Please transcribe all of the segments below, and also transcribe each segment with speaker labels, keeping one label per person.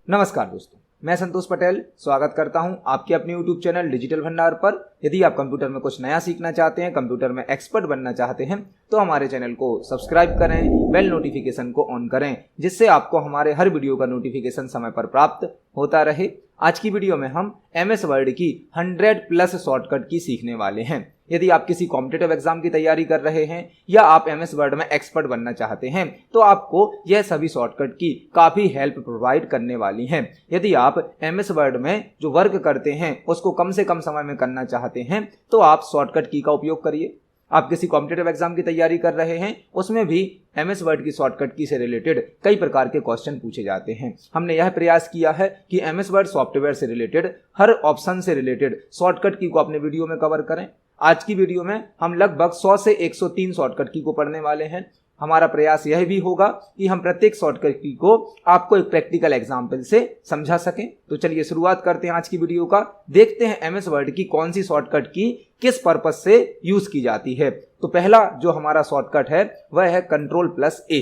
Speaker 1: नमस्कार दोस्तों, मैं संतोष पटेल स्वागत करता हूं आपके अपने YouTube चैनल डिजिटल भंडार पर। यदि आप कंप्यूटर में कुछ नया सीखना चाहते हैं, कंप्यूटर में एक्सपर्ट बनना चाहते हैं तो हमारे चैनल को सब्सक्राइब करें, बेल नोटिफिकेशन को ऑन करें, जिससे आपको हमारे हर वीडियो का नोटिफिकेशन समय पर प्राप्त होता रहे। आज की वीडियो में हम MS वर्ड की 100+ शॉर्टकट की सीखने वाले हैं। यदि आप किसी कॉम्पिटिटिव एग्जाम की तैयारी कर रहे हैं या आप MS वर्ड में एक्सपर्ट बनना चाहते हैं तो आपको यह सभी शॉर्टकट की काफी हेल्प प्रोवाइड करने वाली हैं। यदि आप MS वर्ड में जो वर्क करते हैं उसको कम से कम समय में करना चाहते हैं तो आप शॉर्टकट की का उपयोग करिए। आप किसी कॉम्पिटिटिव एग्जाम की तैयारी कर रहे हैं उसमें भी MS वर्ड की शॉर्टकट की से रिलेटेड कई प्रकार के क्वेश्चन पूछे जाते हैं। हमने यह प्रयास किया है कि MS वर्ड सॉफ्टवेयर से रिलेटेड हर ऑप्शन से रिलेटेड शॉर्टकट की को अपने वीडियो में कवर करें। आज की वीडियो में हम लगभग 100 से 103 शॉर्टकट की को पढ़ने वाले हैं। हमारा प्रयास यह भी होगा कि हम प्रत्येक शॉर्टकट की को आपको एक प्रैक्टिकल एग्जाम्पल से समझा सकें। तो चलिए शुरुआत करते हैं आज की वीडियो का। देखते हैं MS वर्ड की कौन सी शॉर्टकट की किस पर्पज से यूज की जाती है। तो पहला जो हमारा शॉर्टकट है वह है Ctrl+A।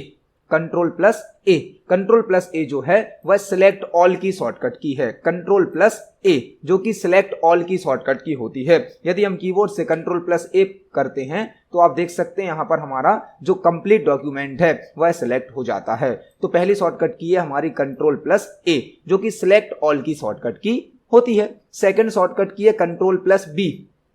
Speaker 1: Ctrl+A जो है वह सिलेक्ट ऑल की शॉर्टकट की है। Ctrl+A जो कि सिलेक्ट ऑल की शॉर्टकट की होती है। यदि हम कीबोर्ड से Ctrl+A करते हैं तो आप देख सकते हैं यहाँ पर हमारा जो कंप्लीट डॉक्यूमेंट है वह सिलेक्ट हो जाता है। तो पहली शॉर्टकट की है हमारी Ctrl+A जो कि सिलेक्ट ऑल की शॉर्टकट की होती है। सेकंड शॉर्टकट की है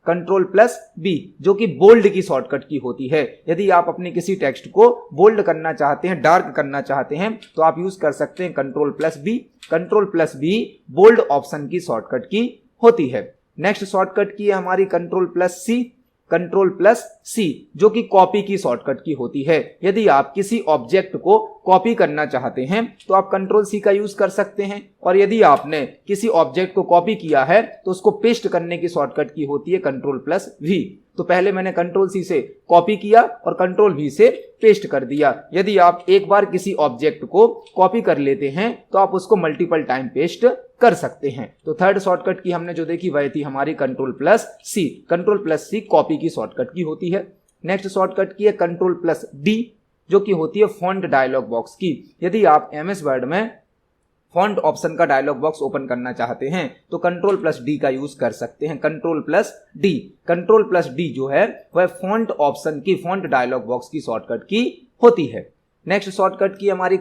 Speaker 1: Ctrl+B जो कि बोल्ड की शॉर्टकट की होती है। यदि आप अपने किसी टेक्स्ट को बोल्ड करना चाहते हैं, डार्क करना चाहते हैं तो आप यूज कर सकते हैं Ctrl+B। Ctrl+B बोल्ड ऑप्शन की शॉर्टकट की होती है। नेक्स्ट शॉर्टकट की है हमारी Ctrl+C जो कि कॉपी की शॉर्टकट की होती है। यदि आप किसी ऑब्जेक्ट को कॉपी करना चाहते हैं तो आप Ctrl+C का यूज कर सकते हैं, और यदि आपने किसी ऑब्जेक्ट को कॉपी किया है तो उसको पेस्ट करने की शॉर्टकट की होती है Ctrl+V। तो पहले मैंने Ctrl+C से कॉपी किया और Ctrl+V से पेस्ट कर दिया। यदि आप एक बार किसी ऑब्जेक्ट को कॉपी कर लेते हैं तो आप उसको मल्टीपल टाइम पेस्ट कर सकते हैं। तो थर्ड शॉर्टकट की हमने जो देखी वह थी हमारी Ctrl+C। Ctrl+C कॉपी की शॉर्टकट की होती है। नेक्स्ट शॉर्टकट की है Ctrl+D जो कि होती है फॉन्ट डायलॉग बॉक्स की। यदि आप MS वर्ड में फॉन्ट ऑप्शन का डायलॉग बॉक्स ओपन करना चाहते हैं तो Ctrl+D का यूज कर सकते हैं। Ctrl+D जो है वह फॉन्ट ऑप्शन की फॉन्ट डायलॉग बॉक्स की शॉर्टकट की होती है। नेक्स्ट शॉर्टकट की हमारी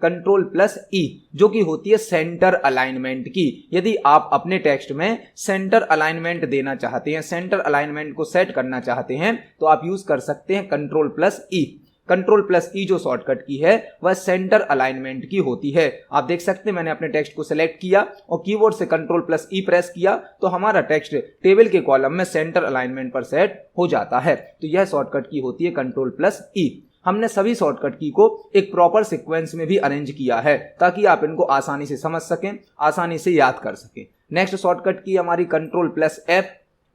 Speaker 1: Ctrl+E जो कि होती है सेंटर अलाइनमेंट की। यदि आप अपने टेक्स्ट में सेंटर अलाइनमेंट देना चाहते हैं, सेंटर अलाइनमेंट को सेट करना चाहते हैं तो आप यूज कर सकते हैं Ctrl+E। Ctrl+E जो शॉर्टकट की है वह सेंटर अलाइनमेंट की होती है। आप देख सकते हैं मैंने अपने टेक्स्ट को सिलेक्ट किया और कीबोर्ड से Ctrl+E प्रेस किया तो हमारा टेक्स्ट टेबल के कॉलम में सेंटर अलाइनमेंट पर सेट हो जाता है। तो यह शॉर्टकट की होती है Ctrl+E। हमने सभी शॉर्टकट की को एक प्रॉपर सीक्वेंस में भी अरेंज किया है ताकि आप इनको आसानी से समझ सकें, आसानी से याद कर सकें। नेक्स्ट शॉर्टकट की हमारी Ctrl+F।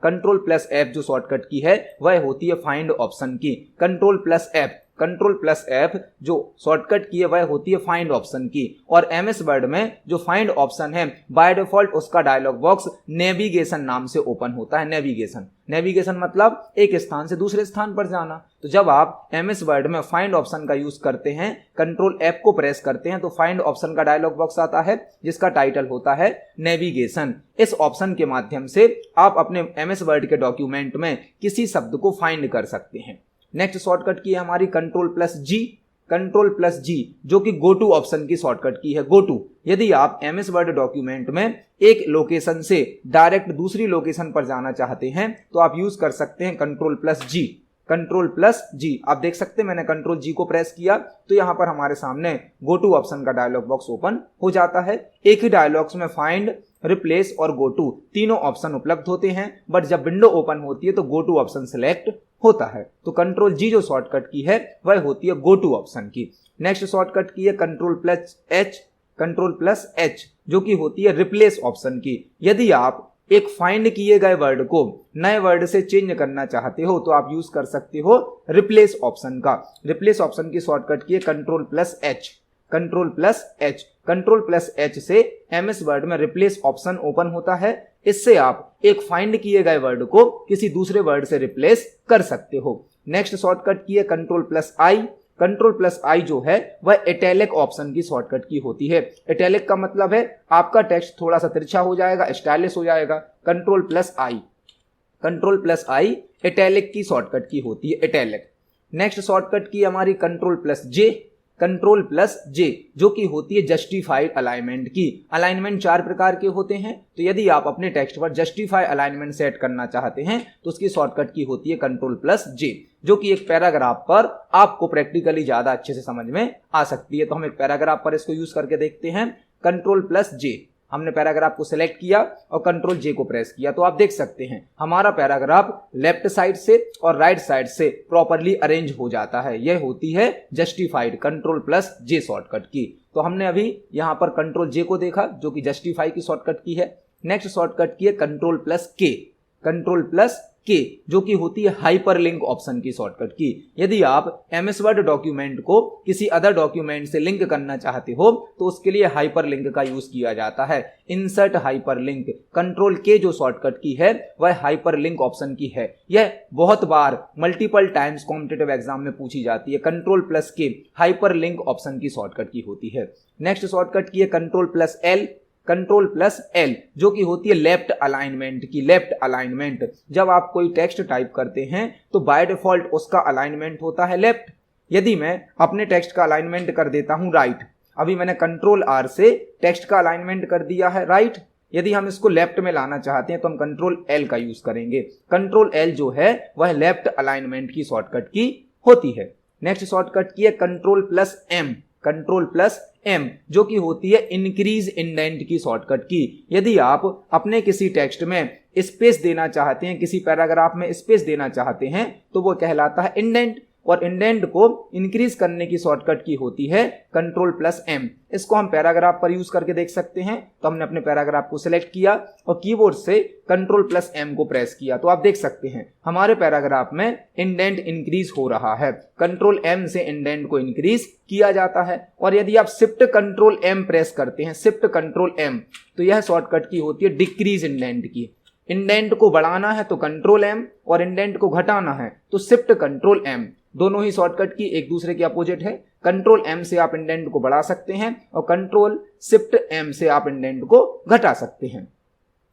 Speaker 1: Ctrl+F जो शॉर्टकट की है वह होती है फाइंड ऑप्शन की। Ctrl+F जो शॉर्टकट की है वह होती है फाइंड ऑप्शन की। और MS वर्ड में जो फाइंड ऑप्शन है बाय डिफॉल्ट उसका डायलॉग बॉक्स नेविगेशन नाम से ओपन होता है। नेविगेशन मतलब एक स्थान से दूसरे स्थान पर जाना। तो जब आप MS वर्ड में फाइंड ऑप्शन का यूज करते हैं, Ctrl+F को प्रेस करते हैं तो फाइंड ऑप्शन का डायलॉग बॉक्स आता है जिसका टाइटल होता है नेविगेशन। इस ऑप्शन के माध्यम से आप अपने MS वर्ड के डॉक्यूमेंट में किसी शब्द को फाइंड कर सकते हैं। नेक्स्ट शॉर्टकट की है हमारी Ctrl+G जो कि गो टू ऑप्शन की शॉर्टकट की है। गो टू यदि आप MS वर्ड डॉक्यूमेंट में एक लोकेशन से डायरेक्ट दूसरी लोकेशन पर जाना चाहते हैं तो आप यूज कर सकते हैं Ctrl+G। आप देख सकते हैं मैंने Ctrl+G को प्रेस किया तो यहां पर हमारे सामने गो टू ऑप्शन का डायलॉग बॉक्स ओपन हो जाता है। एक ही डायलॉग्स में फाइंड, रिप्लेस और गो टू तीनों ऑप्शन उपलब्ध होते हैं, बट जब विंडो ओपन होती है तो गो टू ऑप्शन सिलेक्ट होता है। तो Ctrl+G जो शॉर्टकट की है वह होती है गो टू ऑप्शन की। नेक्स्ट शॉर्टकट की है Ctrl+H जो कि होती है रिप्लेस ऑप्शन की। यदि आप एक फाइंड किए गए वर्ड को नए वर्ड से चेंज करना चाहते हो तो आप यूज कर सकते हो रिप्लेस ऑप्शन का। रिप्लेस ऑप्शन की शॉर्टकट की है Ctrl+H से MS वर्ड में रिप्लेस ऑप्शन ओपन होता है। इससे आप एक फाइंड किए गए वर्ड को किसी दूसरे वर्ड से रिप्लेस कर सकते हो। नेक्स्ट शॉर्टकट की है Ctrl+I। कंट्रोल प्लस आई जो है वह इटैलिक ऑप्शन की शॉर्टकट की होती है। इटैलिक का मतलब है आपका टेक्स्ट थोड़ा सा तिरछा हो जाएगा, स्टाइलिश हो जाएगा। कंट्रोल प्लस आई इटैलिक की शॉर्टकट की होती है, इटैलिक। नेक्स्ट शॉर्टकट की हमारी कंट्रोल प्लस जे जो कि होती है जस्टिफाइड अलाइनमेंट की। अलाइनमेंट 4 प्रकार के होते हैं, तो यदि आप अपने टेक्स्ट पर जस्टिफाइड अलाइनमेंट सेट करना चाहते हैं तो उसकी शॉर्टकट की होती है कंट्रोल प्लस जे, जो कि एक पैराग्राफ पर आपको प्रैक्टिकली ज्यादा अच्छे से समझ में आ सकती है। तो हम एक पैराग्राफ पर इसको यूज करके देखते हैं। कंट्रोल प्लस जे, हमने पैराग्राफ को सिलेक्ट किया और कंट्रोल जे को प्रेस किया, तो आप देख सकते हैं हमारा पैराग्राफ लेफ्ट साइड से और राइट साइड से प्रॉपर्ली अरेंज हो जाता है। यह होती है जस्टिफाइड कंट्रोल प्लस जे शॉर्टकट की। तो हमने अभी यहां पर कंट्रोल जे को देखा जो कि जस्टिफाई की शॉर्टकट की है। नेक्स्ट शॉर्टकट की है कंट्रोल प्लस के जो कि होती है हाइपरलिंक ऑप्शन की शॉर्टकट की। यदि आप एमएस वर्ड डॉक्यूमेंट को किसी अदर डॉक्यूमेंट से लिंक करना चाहते हो तो उसके लिए हाइपरलिंक का यूज किया जाता है। इंसर्ट हाइपरलिंक, कंट्रोल के जो शॉर्टकट की है वह हाइपरलिंक ऑप्शन की है। यह बहुत बार मल्टीपल टाइम्स कॉम्पिटिटिव एग्जाम में पूछी जाती है। कंट्रोल प्लस के हाइपरलिंक ऑप्शन की शॉर्टकट की होती है। नेक्स्ट शॉर्टकट की है कंट्रोल प्लस एल जो कि होती है लेफ्ट अलाइनमेंट की। लेफ्ट अलाइनमेंट, जब आप कोई टेक्स्ट टाइप करते हैं तो बाय डिफॉल्ट उसका अलाइनमेंट होता है लेफ्ट। यदि मैं अपने टेक्स्ट का अलाइनमेंट कर देता हूं राइट, अभी मैंने कंट्रोल आर से टेक्स्ट का अलाइनमेंट कर दिया है राइट। यदि हम इसको लेफ्ट में लाना चाहते हैं तो हम कंट्रोल एल का यूज करेंगे। कंट्रोल एल जो है वह लेफ्ट अलाइनमेंट की शॉर्टकट की होती है। नेक्स्ट शॉर्टकट की है कंट्रोल प्लस एम जो कि होती है इंक्रीज इंडेंट की शॉर्टकट की। यदि आप अपने किसी टेक्स्ट में स्पेस देना चाहते हैं, किसी पैराग्राफ में स्पेस देना चाहते हैं तो वो कहलाता है इंडेंट, और इंडेंट को इंक्रीज करने की शॉर्टकट की होती है कंट्रोल प्लस एम। इसको हम पैराग्राफ पर यूज करके देख सकते हैं। तो हमने अपने पैराग्राफ को सिलेक्ट किया और कीबोर्ड से कंट्रोल प्लस एम को प्रेस किया, तो आप देख सकते हैं हमारे पैराग्राफ में इंडेंट इंक्रीज हो रहा है। कंट्रोल एम से इंडेंट को इंक्रीज किया जाता है। और यदि आप शिफ्ट कंट्रोल एम प्रेस करते हैं, शिफ्ट कंट्रोल एम, तो यह शॉर्टकट की होती है डिक्रीज इंडेंट की। इंडेंट को बढ़ाना है तो कंट्रोल एम और इंडेंट को घटाना है तो शिफ्ट कंट्रोल एम। दोनों ही शॉर्टकट की एक दूसरे के अपोजिट है। कंट्रोल एम से आप इंडेंट को बढ़ा सकते हैं और कंट्रोल शिफ्ट एम से आप इंडेंट को घटा सकते हैं।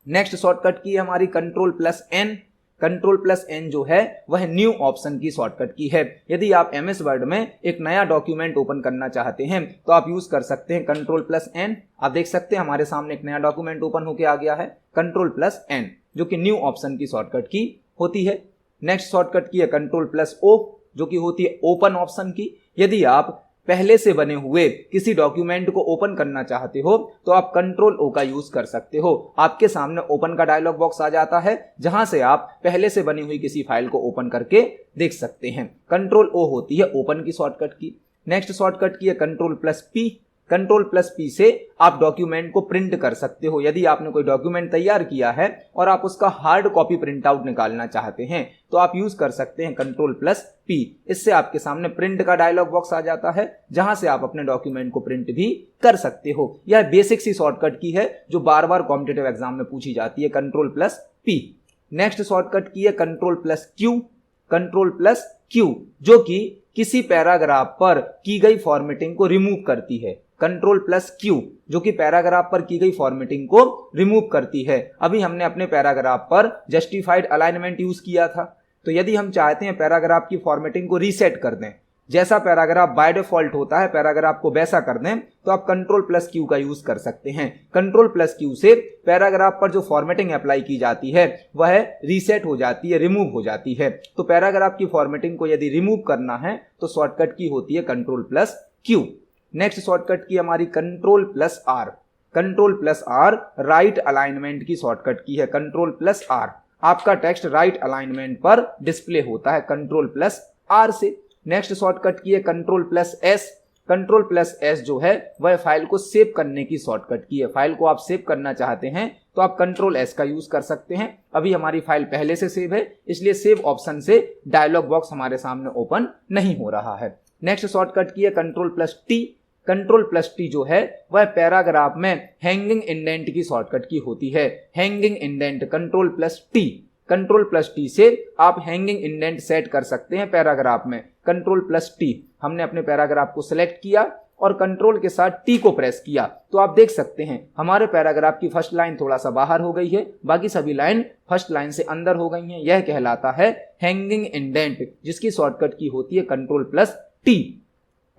Speaker 1: नेक्स्ट शॉर्टकट की हमारी control plus N. Control plus N जो है वह न्यू ऑप्शन की शॉर्टकट की है। यदि आप एमएस वर्ड में एक नया डॉक्यूमेंट ओपन करना चाहते हैं तो आप यूज कर सकते हैं कंट्रोल प्लस एन। आप देख सकते हैं हमारे सामने एक नया डॉक्यूमेंट ओपन होके आ गया है, कंट्रोल प्लस एन जो कि न्यू ऑप्शन की शॉर्टकट की होती है। नेक्स्ट शॉर्टकट की है कंट्रोल प्लस ओ जो कि होती है ओपन ऑप्शन की। यदि आप पहले से बने हुए किसी डॉक्यूमेंट को ओपन करना चाहते हो तो आप कंट्रोल ओ का यूज कर सकते हो। आपके सामने ओपन का डायलॉग बॉक्स आ जाता है जहां से आप पहले से बनी हुई किसी फाइल को ओपन करके देख सकते हैं। कंट्रोल ओ होती है ओपन की शॉर्टकट की। नेक्स्ट शॉर्टकट की है control plus P. Control plus P से आप डॉक्यूमेंट को प्रिंट कर सकते हो। यदि आपने कोई डॉक्यूमेंट तैयार किया है और आप उसका हार्ड कॉपी प्रिंट आउट निकालना चाहते हैं तो आप यूज कर सकते हैं कंट्रोल प्लस पी। इससे आपके सामने प्रिंट का डायलॉग बॉक्स आ जाता है जहां से आप अपने डॉक्यूमेंट को प्रिंट भी कर सकते हो। यह बेसिक सी शॉर्टकट की है जो बार बार कॉम्पिटिटिव एग्जाम में पूछी जाती है, control plus P. Next shortcut की है कंट्रोल प्लस क्यू जो कि किसी पैराग्राफ पर की गई फॉर्मेटिंग को रिमूव करती है। कंट्रोल प्लस क्यू जो कि पैराग्राफ पर की गई फॉर्मेटिंग को रिमूव करती है। अभी हमने अपने पैराग्राफ पर जस्टिफाइड अलाइनमेंट यूज किया था, तो यदि हम चाहते हैं पैराग्राफ की फॉर्मेटिंग को रीसेट कर दें, जैसा पैराग्राफ बाय डिफॉल्ट होता है पैराग्राफ को वैसा कर दें, तो आप कंट्रोल प्लस क्यू का यूज कर सकते हैं। कंट्रोल प्लस क्यू से पैराग्राफ पर जो फॉर्मेटिंग अप्लाई की जाती है वह रीसेट हो जाती है, रिमूव हो जाती है। तो पैराग्राफ की फॉर्मेटिंग को यदि रिमूव करना है तो शॉर्टकट की होती है control plus Q. Next shortcut की हमारी control plus R. Control plus R right alignment की शॉर्टकट की है। कंट्रोल प्लस आर, आपका टेक्स्ट राइट अलाइनमेंट पर डिस्प्ले होता है कंट्रोल प्लस आर से। नेक्स्ट शॉर्टकट की है control plus S. Control plus S जो है वह फाइल को सेव करने की शॉर्टकट की है। फाइल को आप सेव करना चाहते हैं तो आप कंट्रोल एस का यूज कर सकते हैं। अभी हमारी फाइल पहले से सेव है इसलिए सेव ऑप्शन से डायलॉग बॉक्स हमारे सामने ओपन नहीं हो रहा है। नेक्स्ट शॉर्टकट की है control plus T. Control plus T जो है वह पैराग्राफ में हैंगिंग इंडेंट की शॉर्टकट की होती है। Hanging indent control plus T. Control plus T से आप हैंगिंग इंडेंट सेट कर सकते हैं पैराग्राफ में। कंट्रोल प्लस टी, हमने अपने पैराग्राफ को सिलेक्ट किया और कंट्रोल के साथ टी को प्रेस किया तो आप देख सकते हैं हमारे पैराग्राफ की फर्स्ट लाइन थोड़ा सा बाहर हो गई है, बाकी सभी लाइन फर्स्ट लाइन से अंदर हो गई हैं। यह कहलाता है हैंगिंग इंडेंट, जिसकी शॉर्टकट की होती है कंट्रोल प्लस टी।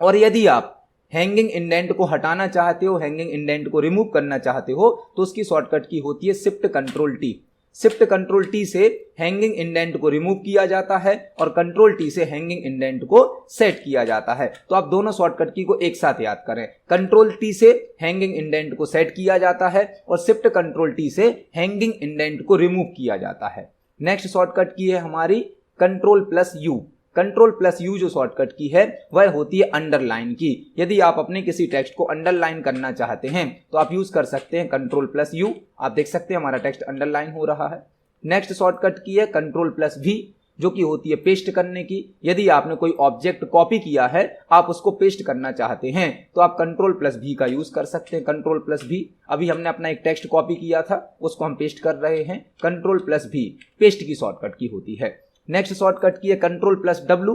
Speaker 1: और यदि आप हैंगिंग इंडेंट को हटाना चाहते हो, हैंगिंग इंडेंट को रिमूव करना चाहते हो, तो उसकी शॉर्टकट की होती है shift control T. Shift control T से हैंगिंग इंडेंट को रिमूव किया जाता है और कंट्रोल टी से हैंगिंग इंडेंट को सेट किया जाता है। तो आप दोनों शॉर्टकट की को एक साथ याद करें, कंट्रोल टी से हैंगिंग इंडेंट को सेट किया जाता है और शिफ्ट कंट्रोल टी से हैंगिंग इंडेंट को रिमूव किया जाता है। नेक्स्ट शॉर्टकट की है हमारी control plus you. Control plus you जो शॉर्टकट की है वह होती है अंडरलाइन की। यदि आप अपने किसी टेक्स्ट को अंडरलाइन करना चाहते हैं तो आप यूज कर सकते हैं कंट्रोल प्लस यू। आप देख सकते हैं हमारा टेक्स्ट अंडरलाइन हो रहा है। नेक्स्ट शॉर्टकट की है कंट्रोल प्लस वी, जो कि होती है पेस्ट करने की। यदि आपने कोई ऑब्जेक्ट कॉपी किया है, आप उसको पेस्ट करना चाहते हैं, तो आप कंट्रोल प्लस वी का यूज कर सकते हैं। कंट्रोल प्लस वी, अभी हमने अपना एक टेक्स्ट कॉपी किया था, उसको हम पेस्ट कर रहे हैं। कंट्रोल प्लस वी पेस्ट की शॉर्टकट की होती है। नेक्स्ट शॉर्टकट की है control plus W.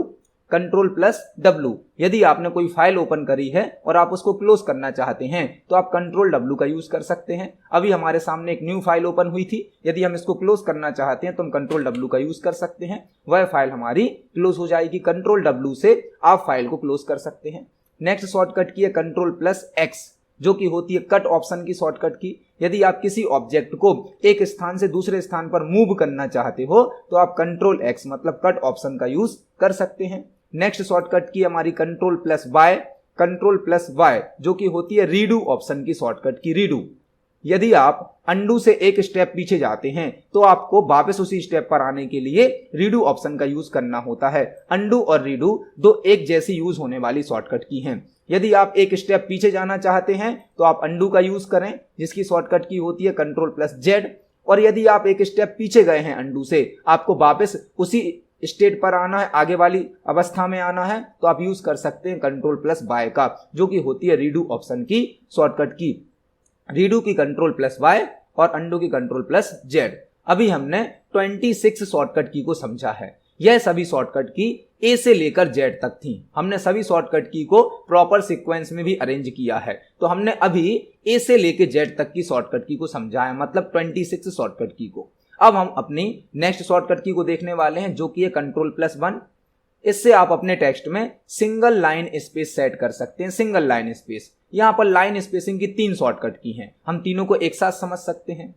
Speaker 1: Control plus W, यदि आपने कोई फाइल ओपन करी है और आप उसको क्लोज करना चाहते हैं तो आप कंट्रोल डब्ल्यू का यूज कर सकते हैं। अभी हमारे सामने एक न्यू फाइल ओपन हुई थी, यदि हम इसको क्लोज करना चाहते हैं तो हम कंट्रोल डब्ल्यू का यूज कर सकते हैं, वह फाइल हमारी क्लोज हो जाएगी। कंट्रोल डब्ल्यू से आप फाइल को क्लोज कर सकते हैं। नेक्स्ट शॉर्टकट की है कंट्रोल प्लस एक्स, जो कि होती है कट ऑप्शन की शॉर्टकट की। यदि आप किसी ऑब्जेक्ट को एक स्थान से दूसरे स्थान पर मूव करना चाहते हो तो आप कंट्रोल एक्स मतलब कट ऑप्शन का यूज कर सकते हैं। नेक्स्ट शॉर्टकट की हमारी control plus Y. Control plus Y जो कि होती है रीडू ऑप्शन की शॉर्टकट की, रीडू। यदि आप अंडू से एक स्टेप पीछे जाते हैं तो आपको वापस उसी स्टेप पर आने के लिए रीडू ऑप्शन का यूज करना होता है। अंडू और रीडू दो एक जैसी यूज होने वाली शॉर्टकट की हैं। यदि आप एक स्टेप पीछे जाना चाहते हैं तो आप अंडू का यूज करें, जिसकी शॉर्टकट की होती है कंट्रोल प्लस जेड। और यदि आप एक स्टेप पीछे गए हैं अंडू से, आपको वापस उसी स्टेट पर आना है, आगे वाली अवस्था में आना है, तो आप यूज कर सकते हैं कंट्रोल प्लस वाई का, जो कि होती है रीडू ऑप्शन की शॉर्टकट की। रीडू की कंट्रोल प्लस वाई और अंडू की कंट्रोल प्लस जेड। अभी हमने 26 शॉर्टकट की को समझा है। यह सभी शॉर्टकट की ए से लेकर जेड तक थी। हमने सभी शॉर्टकट की को प्रॉपर सीक्वेंस में भी अरेंज किया है। तो हमने अभी ए से लेकर जेड तक की शॉर्टकट की को समझा है, मतलब 26 शॉर्टकट की को। अब हम अपनी नेक्स्ट शॉर्टकट की को देखने वाले हैं, जो कि है कंट्रोल प्लस 1। इससे आप अपने टेक्स्ट में सिंगल लाइन स्पेस सेट कर सकते हैं। सिंगल लाइन स्पेस, यहां पर लाइन स्पेसिंग की 3 शॉर्टकट की हैं, हम तीनों को एक साथ समझ सकते हैं।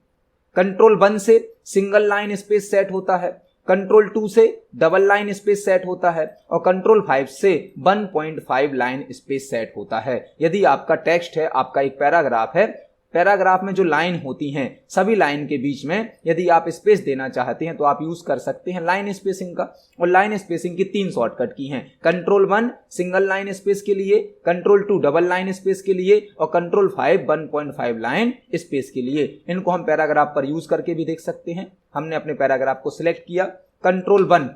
Speaker 1: कंट्रोल 1 से सिंगल लाइन स्पेस सेट होता है, कंट्रोल 2 से डबल लाइन स्पेस सेट होता है और कंट्रोल 5 से 1.5 लाइन स्पेस सेट होता है। यदि आपका टेक्स्ट है, आपका एक पैराग्राफ है, पैराग्राफ में जो लाइन होती हैं, सभी लाइन के बीच में यदि आप स्पेस देना चाहते हैं तो आप यूज कर सकते हैं लाइन स्पेसिंग का। और लाइन स्पेसिंग की 3 शॉर्टकट की हैं, कंट्रोल 1 सिंगल लाइन स्पेस के लिए, कंट्रोल 2 डबल लाइन स्पेस के लिए और कंट्रोल 5 1.5 लाइन स्पेस के लिए। इनको हम पैराग्राफ पर यूज करके भी देख सकते हैं। हमने अपने पैराग्राफ को सिलेक्ट किया, control 1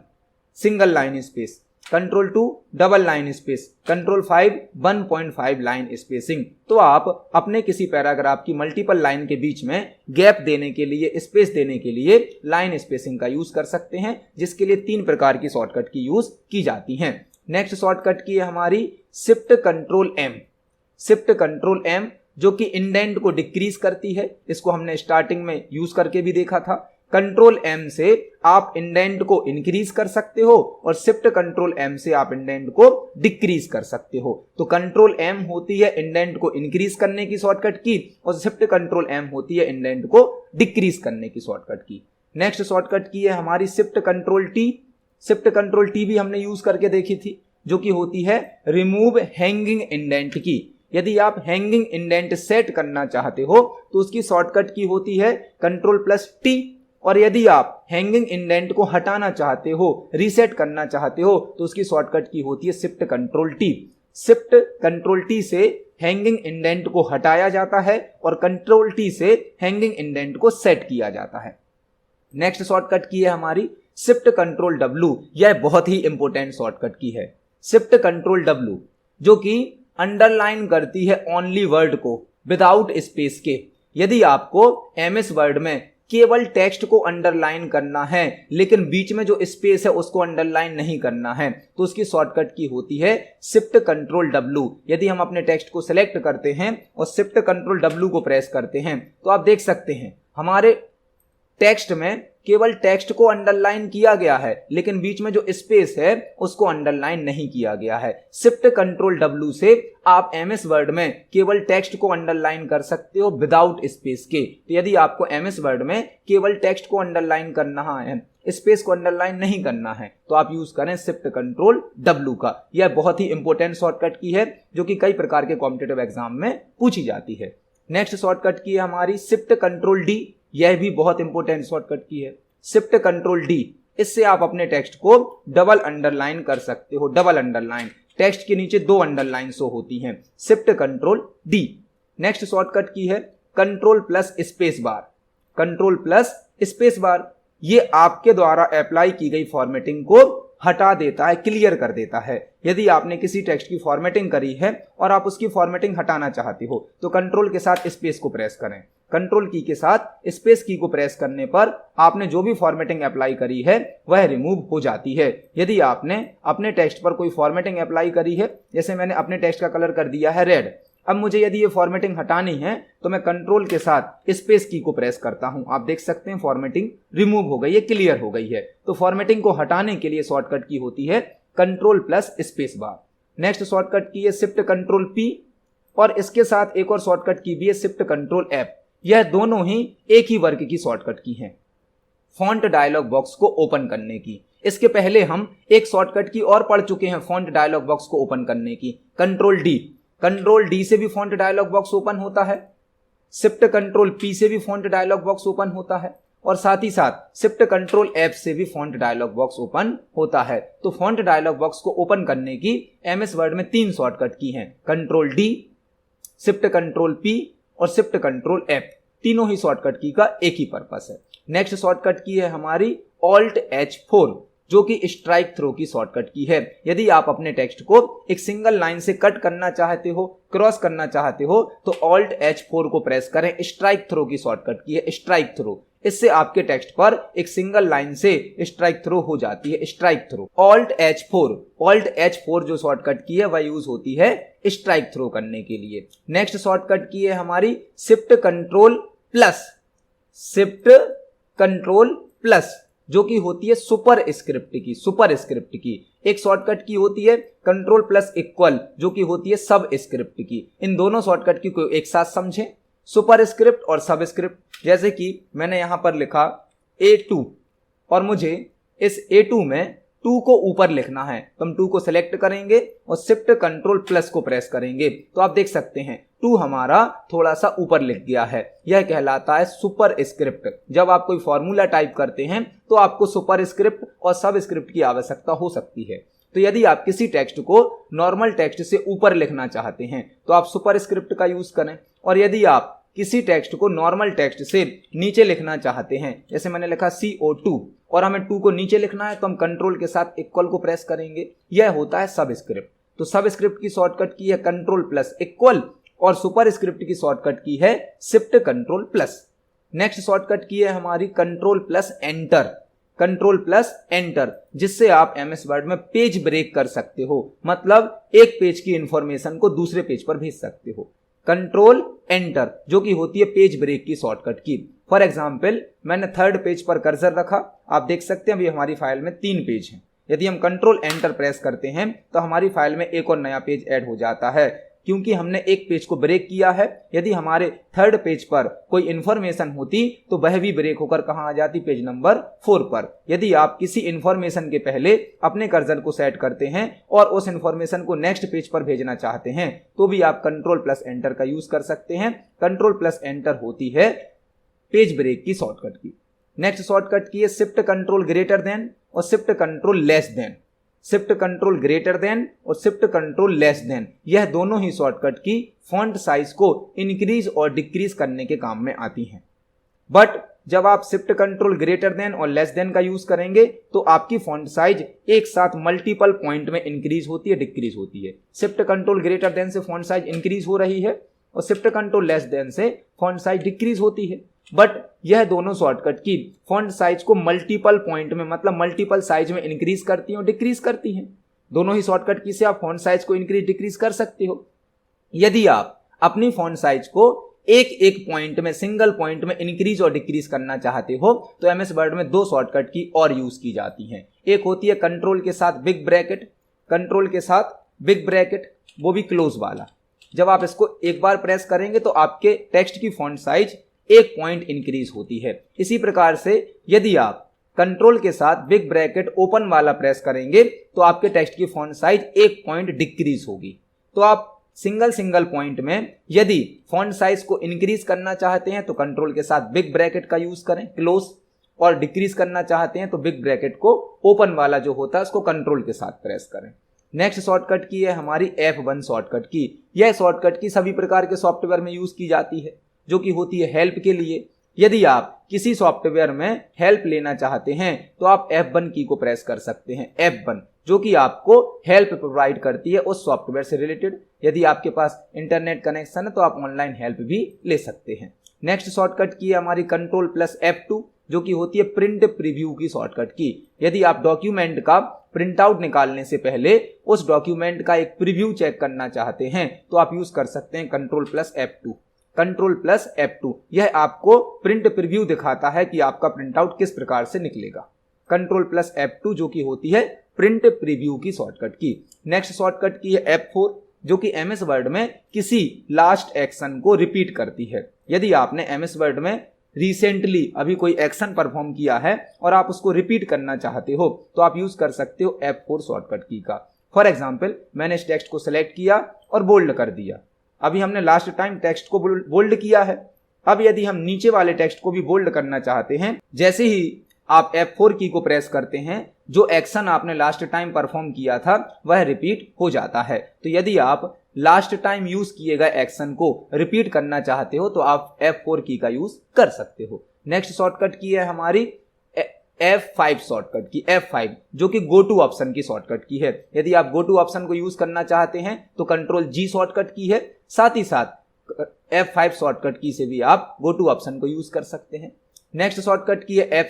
Speaker 1: single line space, control 2 double line space, control 5 1.5 line spacing. तो आप अपने किसी पैराग्राफ की मल्टीपल लाइन के बीच में गैप देने के लिए, स्पेस देने के लिए लाइन स्पेसिंग का यूज कर सकते हैं, जिसके लिए 3 प्रकार की शॉर्टकट की यूज की जाती हैं। नेक्स्ट शॉर्टकट की है हमारी shift control M. Shift control M जो कि इंडेंट को डिक्रीज करती है, इसको हमने स्टार्टिंग में यूज करके भी देखा था। कंट्रोल एम से आप इंडेंट को इंक्रीज कर सकते हो और शिफ्ट कंट्रोल एम से आप इंडेंट को डिक्रीज कर सकते हो। तो कंट्रोल एम होती है इंडेंट को इंक्रीज करने की शॉर्टकट की और शिफ्ट कंट्रोल एम होती है इंडेंट को डिक्रीज करने की शॉर्टकट की। नेक्स्ट शॉर्टकट की है हमारी shift control T. Shift control T भी हमने यूज करके देखी थी, जो कि होती है रिमूव हैंगिंग इंडेंट की। यदि आप हैंगिंग इंडेंट सेट करना चाहते हो तो उसकी शॉर्टकट की होती है कंट्रोल प्लस टी। और यदि आप हैंगिंग इंडेंट को हटाना चाहते हो, रीसेट करना चाहते हो, तो उसकी शॉर्टकट की होती है shift control T. Shift control T से हैंगिंग इंडेंट को हटाया जाता है और कंट्रोल टी से हैंगिंग इंडेंट को सेट किया जाता है। नेक्स्ट शॉर्टकट की है हमारी शिफ्ट कंट्रोल डब्ल्यू। यह बहुत ही इंपॉर्टेंट शॉर्टकट की है, शिफ्ट कंट्रोल डब्ल्यू, जो कि अंडरलाइन करती है ओनली वर्ड को विदाउट स्पेस के। यदि आपको एमएस वर्ड में केवल टेक्स्ट को अंडरलाइन करना है लेकिन बीच में जो स्पेस है उसको अंडरलाइन नहीं करना है, तो उसकी शॉर्टकट की होती है शिफ्ट कंट्रोल W। यदि हम अपने टेक्स्ट को सिलेक्ट करते हैं और शिफ्ट कंट्रोल W को प्रेस करते हैं तो आप देख सकते हैं हमारे टेक्स्ट में केवल टेक्स्ट को अंडरलाइन किया गया है लेकिन बीच में जो स्पेस है उसको अंडरलाइन नहीं किया गया है। शिफ्ट कंट्रोल W से आप MS वर्ड में केवल टेक्स्ट को अंडरलाइन कर सकते हो विदाउट स्पेस के। तो यदि आपको MS वर्ड में केवल टेक्स्ट को अंडरलाइन करना है, स्पेस को अंडरलाइन नहीं करना है, तो आप यूज करें शिफ्ट कंट्रोल W का। यह बहुत ही इंपॉर्टेंट शॉर्टकट की है जो कि कई प्रकार के कॉम्पिटिटिव एग्जाम में पूछी जाती है। नेक्स्ट शॉर्टकट की है हमारी शिफ्ट कंट्रोल D। यह भी बहुत इंपॉर्टेंट शॉर्टकट की है शिफ्ट कंट्रोल D। इससे आप अपने टेक्स्ट को डबल अंडरलाइन कर सकते हो। डबल अंडरलाइन, टेक्स्ट के नीचे 2 अंडरलाइन शो होती हैं। Shift control D। Next shortcut की है control plus space bar. Control plus space bar ये आपके द्वारा अप्लाई की गई फॉर्मेटिंग को हटा देता है, क्लियर कर देता है। यदि आपने किसी टेक्स्ट की फॉर्मेटिंग करी है और आप उसकी फॉर्मेटिंग हटाना चाहते हो तो कंट्रोल के साथ स्पेस को प्रेस करें। कंट्रोल की के साथ स्पेस की को प्रेस करने पर आपने जो भी फॉर्मेटिंग अप्लाई करी है वह रिमूव हो जाती है। यदि आपने अपने टेक्स्ट पर कोई फॉर्मेटिंग अप्लाई करी है, जैसे मैंने अपने टेक्स्ट का कलर कर दिया है रेड, अब मुझे यदि ये फॉर्मेटिंग हटानी है तो मैं कंट्रोल के साथ स्पेस की को प्रेस करता हूं। आप देख सकते हैं फॉर्मेटिंग रिमूव हो गई है, क्लियर हो गई है। तो फॉर्मेटिंग को हटाने के लिए शॉर्टकट की होती है control plus space bar. Next shortcut की है शिफ्ट कंट्रोल P और इसके साथ एक और शॉर्टकट की भी है शिफ्ट कंट्रोल F। यह दोनों ही एक ही वर्ग की शॉर्टकट की हैं फॉन्ट डायलॉग बॉक्स को ओपन करने की। इसके पहले हम एक शॉर्टकट की और पढ़ चुके हैं फॉन्ट डायलॉग बॉक्स को ओपन करने की, कंट्रोल D। कंट्रोल D से भी फॉन्ट डायलॉग बॉक्स ओपन होता है, शिफ्ट कंट्रोल P से भी फॉन्ट डायलॉग बॉक्स ओपन होता है और साथ ही साथ शिफ्ट कंट्रोल F से भी फॉन्ट डायलॉग बॉक्स ओपन होता है। तो फॉन्ट डायलॉग बॉक्स को ओपन करने की MS वर्ड में 3 शॉर्टकट की हैं, control D, shift control P और शिफ्ट कंट्रोल F। तीनों ही शॉर्टकट की का एक ही पर्पस है। नेक्स्ट शॉर्टकट की है हमारी Alt H4 जो कि स्ट्राइक थ्रो की शॉर्टकट की है। यदि आप अपने टेक्स्ट को एक सिंगल लाइन से कट करना चाहते हो, क्रॉस करना चाहते हो तो Alt H4 को प्रेस करें। स्ट्राइक थ्रो की शॉर्टकट की है स्ट्राइक थ्रो। इससे आपके टेक्स्ट पर एक सिंगल लाइन से स्ट्राइक थ्रो हो जाती है, स्ट्राइक थ्रो। Alt H4 जो शॉर्टकट की है वह यूज होती है स्ट्राइक थ्रो करने के लिए। नेक्स्ट शॉर्टकट की है हमारी shift control plus. Shift control plus जो कि होती है सुपर स्क्रिप्ट की। एक शॉर्टकट की होती है कंट्रोल प्लस इक्वल जो कि होती है सब स्क्रिप्ट की। इन दोनों शॉर्टकट की को एक साथ समझें, सुपर स्क्रिप्ट और सब स्क्रिप्ट। जैसे कि मैंने यहां पर लिखा A2 और मुझे इस A2 में 2 को ऊपर लिखना है तो हम 2 को सिलेक्ट करेंगे और शिफ्ट कंट्रोल प्लस को प्रेस करेंगे तो आप देख सकते हैं 2 हमारा थोड़ा सा ऊपर लिख गया है। यह कहलाता है सुपर स्क्रिप्ट। जब आप कोई फॉर्मूला टाइप करते हैं तो आपको सुपर स्क्रिप्ट और सब स्क्रिप्ट की आवश्यकता हो सकती है। तो यदि आप किसी टेक्स्ट को नॉर्मल टेक्स्ट से ऊपर लिखना चाहते हैं तो आप सुपर स्क्रिप्ट का यूज करें, और यदि आप किसी टेक्स्ट को नॉर्मल टेक्स्ट से नीचे लिखना चाहते हैं, जैसे मैंने लिखा CO2 और हमें 2 को नीचे लिखना है तो हम कंट्रोल के साथ इक्वल को प्रेस करेंगे। यह होता है सब स्क्रिप्ट। तो सब स्क्रिप्ट की शॉर्टकट की है कंट्रोल प्लस इक्वल और सुपर स्क्रिप्ट की शॉर्टकट की है shift control plus. Next shortcut की है हमारी control plus enter. Control plus enter जिससे आप MS वर्ड में पेज ब्रेक कर सकते हो, मतलब एक पेज की इंफॉर्मेशन को दूसरे पेज पर भेज सकते हो। कंट्रोल एंटर जो कि होती है पेज ब्रेक की शॉर्टकट की। फॉर एग्जाम्पल मैंने 3rd पेज पर कर्सर रखा, आप देख सकते हैं अभी हमारी फाइल में 3 पेज हैं। यदि हम कंट्रोल एंटर प्रेस करते हैं तो हमारी फाइल में एक और नया पेज ऐड हो जाता है क्योंकि हमने एक पेज को ब्रेक किया है। यदि हमारे 3rd पेज पर कोई इंफॉर्मेशन होती तो वह भी ब्रेक होकर कहां आ जाती, पेज नंबर 4 पर। यदि आप किसी इंफॉर्मेशन के पहले अपने कर्सर को सेट करते हैं और उस इंफॉर्मेशन को नेक्स्ट पेज पर भेजना चाहते हैं तो भी आप कंट्रोल प्लस एंटर का यूज कर सकते हैं। कंट्रोल प्लस एंटर होती है पेज ब्रेक की शॉर्टकट की। नेक्स्ट शॉर्टकट की है शिफ्ट कंट्रोल ग्रेटर देन और shift control less than. Shift control greater than और शिफ्ट कंट्रोल लेस देन यह दोनों ही शॉर्टकट की फॉन्ट साइज को इंक्रीज और डिक्रीज करने के काम में आती हैं। बट जब आप शिफ्ट कंट्रोल ग्रेटर देन और लेस देन का यूज करेंगे तो आपकी फॉन्ट साइज एक साथ मल्टीपल पॉइंट में इंक्रीज होती है, डिक्रीज होती है। शिफ्ट कंट्रोल ग्रेटर देन से फॉन्ट साइज इंक्रीज हो रही है और शिफ्ट कंट्रोल लेस देन से फॉन्ट साइज डिक्रीज होती है। बट यह दोनों शॉर्टकट की फॉन्ट साइज को मल्टीपल पॉइंट में मतलब मल्टीपल साइज में इंक्रीज करती हैं और डिक्रीज करती हैं। दोनों ही शॉर्टकट की से आप फॉन्ट साइज को इंक्रीज डिक्रीज कर सकते हो। यदि आप अपनी फॉन्ट साइज को एक एक पॉइंट में सिंगल पॉइंट में इंक्रीज और डिक्रीज करना चाहते हो तो एमएस वर्ड में दो शॉर्टकट की और यूज की जाती हैं। एक होती है कंट्रोल के साथ बिग ब्रैकेट, कंट्रोल के साथ बिग ब्रैकेट, वो भी क्लोज वाला। जब आप इसको एक बार प्रेस करेंगे तो आपके टेक्स्ट की फॉन्ट साइज एक पॉइंट इंक्रीज होती है। इसी प्रकार से यदि आप कंट्रोल के साथ बिग ब्रैकेट ओपन वाला प्रेस करेंगे तो आपके टेक्स्ट की फॉन्ट साइज एक पॉइंट डिक्रीज होगी। तो आप सिंगल पॉइंट में यदि फॉन्ट साइज को इंक्रीज करना चाहते हैं तो कंट्रोल के साथ बिग ब्रैकेट का यूज करें क्लोज, और डिक्रीज करना चाहते हैं तो बिग ब्रैकेट को ओपन वाला जो होता है उसको कंट्रोल के साथ प्रेस करें। नेक्स्ट शॉर्टकट की है हमारी F1 शॉर्टकट की। यह शॉर्टकट की सभी प्रकार के सॉफ्टवेयर में यूज की जाती है, जो कि होती है हेल्प के लिए। यदि आप किसी सॉफ्टवेयर में हेल्प लेना चाहते हैं तो आप F1 की को प्रेस कर सकते हैं, F1, जो कि आपको हेल्प प्रोवाइड करती है उस सॉफ्टवेयर से रिलेटेड। यदि आपके पास इंटरनेट कनेक्शन है तो आप ऑनलाइन हेल्प भी ले सकते हैं। नेक्स्ट शॉर्टकट की है हमारी कंट्रोल प्लस F2, जो कि होती है प्रिंट प्रीव्यू की शॉर्टकट की। यदि आप डॉक्यूमेंट का प्रिंट आउट निकालने से पहले उस डॉक्यूमेंट का एक प्रीव्यू चेक करना चाहते हैं तो आप यूज कर सकते हैं control plus F2। Control plus F2 यह आपको प्रिंट प्रीव्यू दिखाता है कि आपका प्रिंट आउट किस प्रकार से निकलेगा। कंट्रोल प्लस F2 जो कि होती है प्रिंट प्रीव्यू की शॉर्टकट की। नेक्स्ट शॉर्टकट की है F4, जो कि एमएस वर्ड में किसी लास्ट एक्शन को रिपीट करती है। यदि आपने एमएस वर्ड में रिसेंटली अभी कोई एक्शन परफॉर्म किया है और आप उसको रिपीट करना चाहते हो तो आप यूज कर सकते हो F4 शॉर्टकट की का। फॉर एग्जाम्पल, मैंने इस टेक्स्ट को सिलेक्ट किया और बोल्ड कर दिया। अभी हमने लास्ट टाइम टेक्स्ट को बोल्ड किया है। अब यदि हम नीचे वाले टेक्स्ट को भी बोल्ड करना चाहते हैं, जैसे ही आप F4 की को प्रेस करते हैं, जो एक्शन आपने लास्ट टाइम परफॉर्म किया था वह रिपीट हो जाता है। तो यदि आप लास्ट टाइम यूज किए गए एक्शन को रिपीट करना चाहते हो तो आप F4 की का यूज कर सकते हो। नेक्स्ट शॉर्टकट की है हमारी F5 शॉर्टकट की, F5, जो कि गो टू ऑप्शन की शॉर्टकट की है। यदि आप गो टू ऑप्शन को यूज करना चाहते हैं तो कंट्रोल G शॉर्टकट की है, साथ ही साथ F5 शॉर्टकट की से भी आप गो टू ऑप्शन को यूज कर सकते हैं। नेक्स्ट शॉर्टकट की है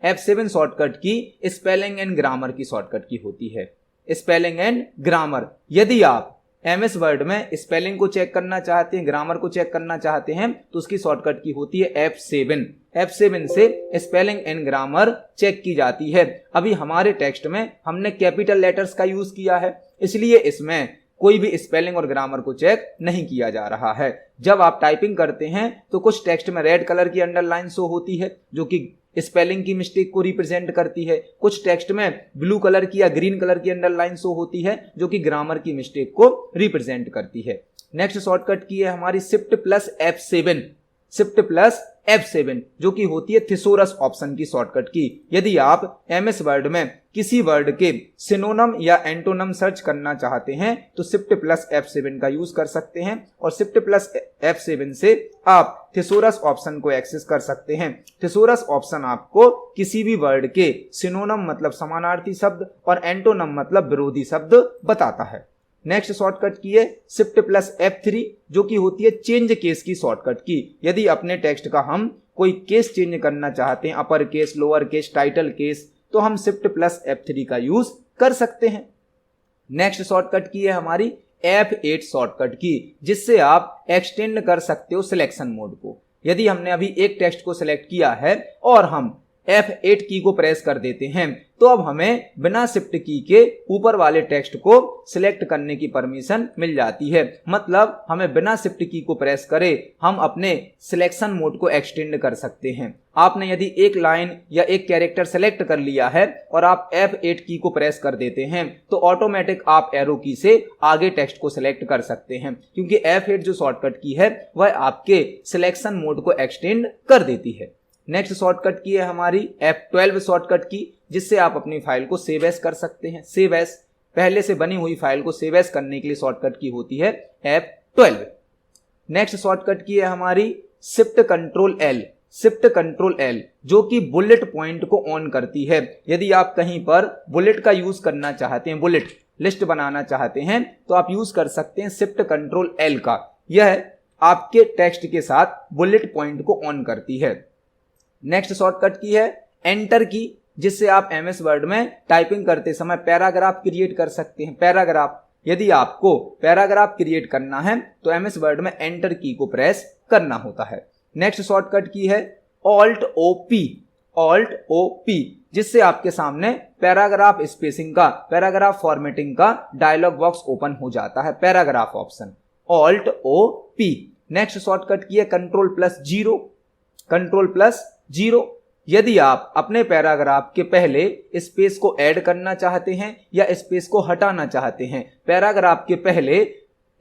Speaker 1: F7 शॉर्टकट की स्पेलिंग एंड ग्रामर की शॉर्टकट की होती है। स्पेलिंग एंड ग्रामर, यदि आप एमएस वर्ड में स्पेलिंग को चेक करना चाहते हैं, ग्रामर को चेक करना चाहते हैं तो उसकी शॉर्टकट की होती है F7 से स्पेलिंग एंड ग्रामर चेक की जाती है। अभी हमारे टेक्स्ट में हमने कैपिटल लेटर्स का यूज किया है, इसलिए इसमें कोई भी स्पेलिंग और ग्रामर को चेक नहीं किया जा रहा है। जब आप टाइपिंग करते हैं तो कुछ टेक्स्ट में रेड कलर की अंडरलाइन शो होती है जो कि स्पेलिंग की मिस्टेक को रिप्रेजेंट करती है। कुछ टेक्स्ट में ब्लू कलर की या ग्रीन कलर की अंडरलाइन शो होती है जो कि ग्रामर की मिस्टेक को रिप्रेजेंट करती है। नेक्स्ट शॉर्टकट की है हमारी शिफ्ट प्लस F7, जो कि होती है थिसोरस ऑप्शन की शॉर्टकट की। यदि आप एमएस वर्ड में किसी वर्ड के सिनोनम या एंटोनम सर्च करना चाहते हैं तो शिफ्ट प्लस F7 का यूज कर सकते हैं और शिफ्ट प्लस F7 से आप थिसोरस ऑप्शन को एक्सेस कर सकते हैं। थिसोरस ऑप्शन आपको किसी भी वर्ड के सिनोनम मतलब समानार्थी शब्द और एंटोनम मतलब विरोधी शब्द बताता है। नेक्स्ट शॉर्टकट की है शिफ्ट प्लस F3, जो कि होती है चेंज केस की शॉर्टकट की। यदि अपने टेक्स्ट का हम कोई केस चेंज करना चाहते हैं, upper case, lower case, title case, तो हम शिफ्ट प्लस F3 का यूज कर सकते हैं। नेक्स्ट शॉर्टकट की है हमारी F8 शॉर्टकट की, जिससे आप एक्सटेंड कर सकते हो सिलेक्शन मोड को। यदि हमने अभी एक टेक्स्ट को सिलेक्ट किया है और हम F8 की को प्रेस कर देते हैं तो अब हमें बिना शिफ्ट की के ऊपर वाले टेक्स्ट को सिलेक्ट करने की परमिशन मिल जाती है। मतलब हमें बिना शिफ्ट की को प्रेस करे हम अपने सिलेक्शन मोड को एक्सटेंड कर सकते हैं। आपने यदि एक लाइन या एक कैरेक्टर सेलेक्ट कर लिया है और आप F8 की को प्रेस कर देते हैं तो ऑटोमेटिक आप एरो की से आगे टेक्स्ट को सिलेक्ट कर सकते हैं, क्योंकि F8 जो शॉर्टकट की है वह आपके सिलेक्शन मोड को एक्सटेंड कर देती है। नेक्स्ट शॉर्टकट की है हमारी F12 शॉर्टकट की, जिससे आप अपनी फाइल को सेव एज कर सकते हैं। सेव एज, पहले से बनी हुई फाइल को सेव एज करने के लिए शॉर्टकट की होती है F12। नेक्स्ट शॉर्टकट की है हमारी शिफ्ट कंट्रोल L, जो कि बुलेट पॉइंट को ऑन करती है। यदि आप कहीं पर बुलेट का यूज करना चाहते हैं, बुलेट लिस्ट बनाना चाहते हैं, तो आप यूज कर सकते हैं शिफ्ट कंट्रोल L का। यह आपके टेक्स्ट के साथ बुलेट पॉइंट को ऑन करती है। नेक्स्ट शॉर्टकट की है एंटर की, जिससे आप एमएस वर्ड में टाइपिंग करते समय पैराग्राफ क्रिएट कर सकते हैं। पैराग्राफ, यदि आपको पैराग्राफ क्रिएट करना है तो एमएस वर्ड में एंटर की को प्रेस करना होता है। नेक्स्ट शॉर्टकट की है ऑल्ट ओपी, ऑल्ट ओपी, जिससे आपके सामने पैराग्राफ स्पेसिंग का, पैराग्राफ फॉर्मेटिंग का डायलॉग बॉक्स ओपन हो जाता है। Paragraph option alt OP. Next shortcut की है control plus zero, control plus zero. यदि आप अपने पैराग्राफ के पहले स्पेस को ऐड करना चाहते हैं या स्पेस को हटाना चाहते हैं, पैराग्राफ के पहले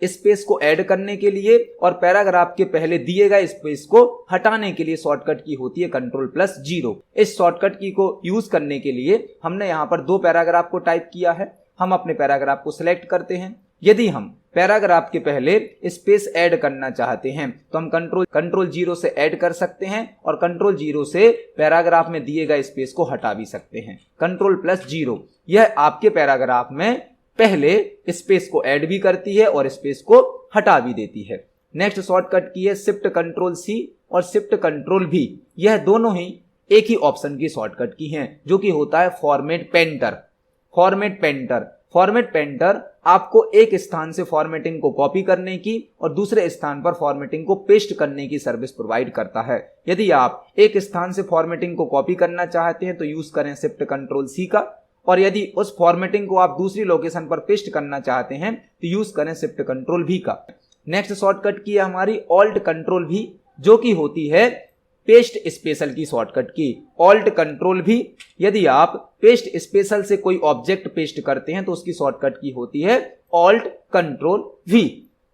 Speaker 1: स्पेस को ऐड करने के लिए और पैराग्राफ के पहले दिए गए स्पेस को हटाने के लिए शॉर्टकट की होती है कंट्रोल प्लस जीरो। इस शॉर्टकट की को यूज करने के लिए हमने यहां पर दो पैराग्राफ को टाइप किया है। हम अपने पैराग्राफ को सिलेक्ट करते हैं। यदि हम पैराग्राफ के पहले स्पेस ऐड करना चाहते हैं तो हम कंट्रोल जीरो से ऐड कर सकते हैं और कंट्रोल जीरो से पैराग्राफ में दिए गए स्पेस को हटा भी सकते हैं। कंट्रोल प्लस जीरो यह आपके पैराग्राफ में पहले स्पेस को ऐड भी करती है और स्पेस को हटा भी देती है। नेक्स्ट शॉर्टकट की है शिफ्ट कंट्रोल सी और शिफ्ट कंट्रोल भी। यह दोनों ही एक ही ऑप्शन की शॉर्टकट की हैं, जो कि होता है format painter. Format painter, format painter आपको एक स्थान से फॉर्मेटिंग को कॉपी करने की और दूसरे स्थान पर फॉर्मेटिंग को पेस्ट करने की सर्विस प्रोवाइड करता है। यदि आप एक स्थान से फॉर्मेटिंग को कॉपी करना चाहते हैं तो यूज करें शिफ्ट कंट्रोल सी का, और यदि उस फॉर्मेटिंग को आप दूसरी लोकेशन पर पेस्ट करना चाहते हैं तो यूज करें शिफ्ट कंट्रोल भी का। नेक्स्ट शॉर्टकट की है हमारी ऑल्ट कंट्रोल भी, जो कि होती है पेस्ट स्पेशल की शॉर्टकट की। ऑल्ट कंट्रोल भी, यदि आप पेस्ट स्पेशल से कोई ऑब्जेक्ट पेस्ट करते हैं तो उसकी शॉर्टकट की होती है ऑल्ट कंट्रोल भी।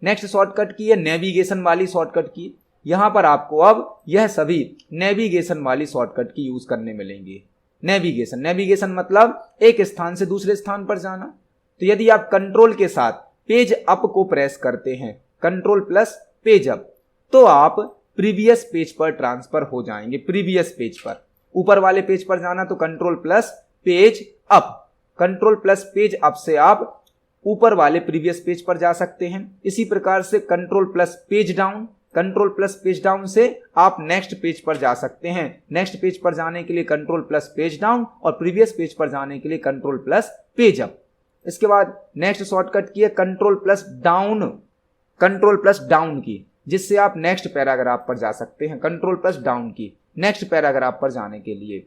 Speaker 1: नेक्स्ट शॉर्टकट की है नेविगेशन वाली शॉर्टकट की। यहां पर आपको अब यह सभी नेविगेशन वाली शॉर्टकट की यूज करने मिलेंगे। नेविगेशन, नेविगेशन मतलब एक स्थान से दूसरे स्थान पर जाना। तो यदि आप कंट्रोल के साथ पेज अप को प्रेस करते हैं, कंट्रोल प्लस पेज अप, तो आप प्रीवियस पेज पर ट्रांसफर हो जाएंगे। प्रीवियस पेज पर, ऊपर वाले पेज पर जाना तो control plus page up, control plus page up से आप ऊपर वाले प्रीवियस पेज पर जा सकते हैं। इसी प्रकार से control plus page down, control plus page down से आप नेक्स्ट पेज पर जा सकते हैं। नेक्स्ट पेज पर जाने के लिए कंट्रोल प्लस पेज डाउन और प्रीवियस पेज पर जाने के लिए कंट्रोल प्लस पेज अप। इसके बाद नेक्स्ट शॉर्टकट की है control plus down, control plus down की, जिससे आप नेक्स्ट पैराग्राफ पर जा सकते हैं। कंट्रोल प्लस डाउन की नेक्स्ट पैराग्राफ पर जाने के लिए।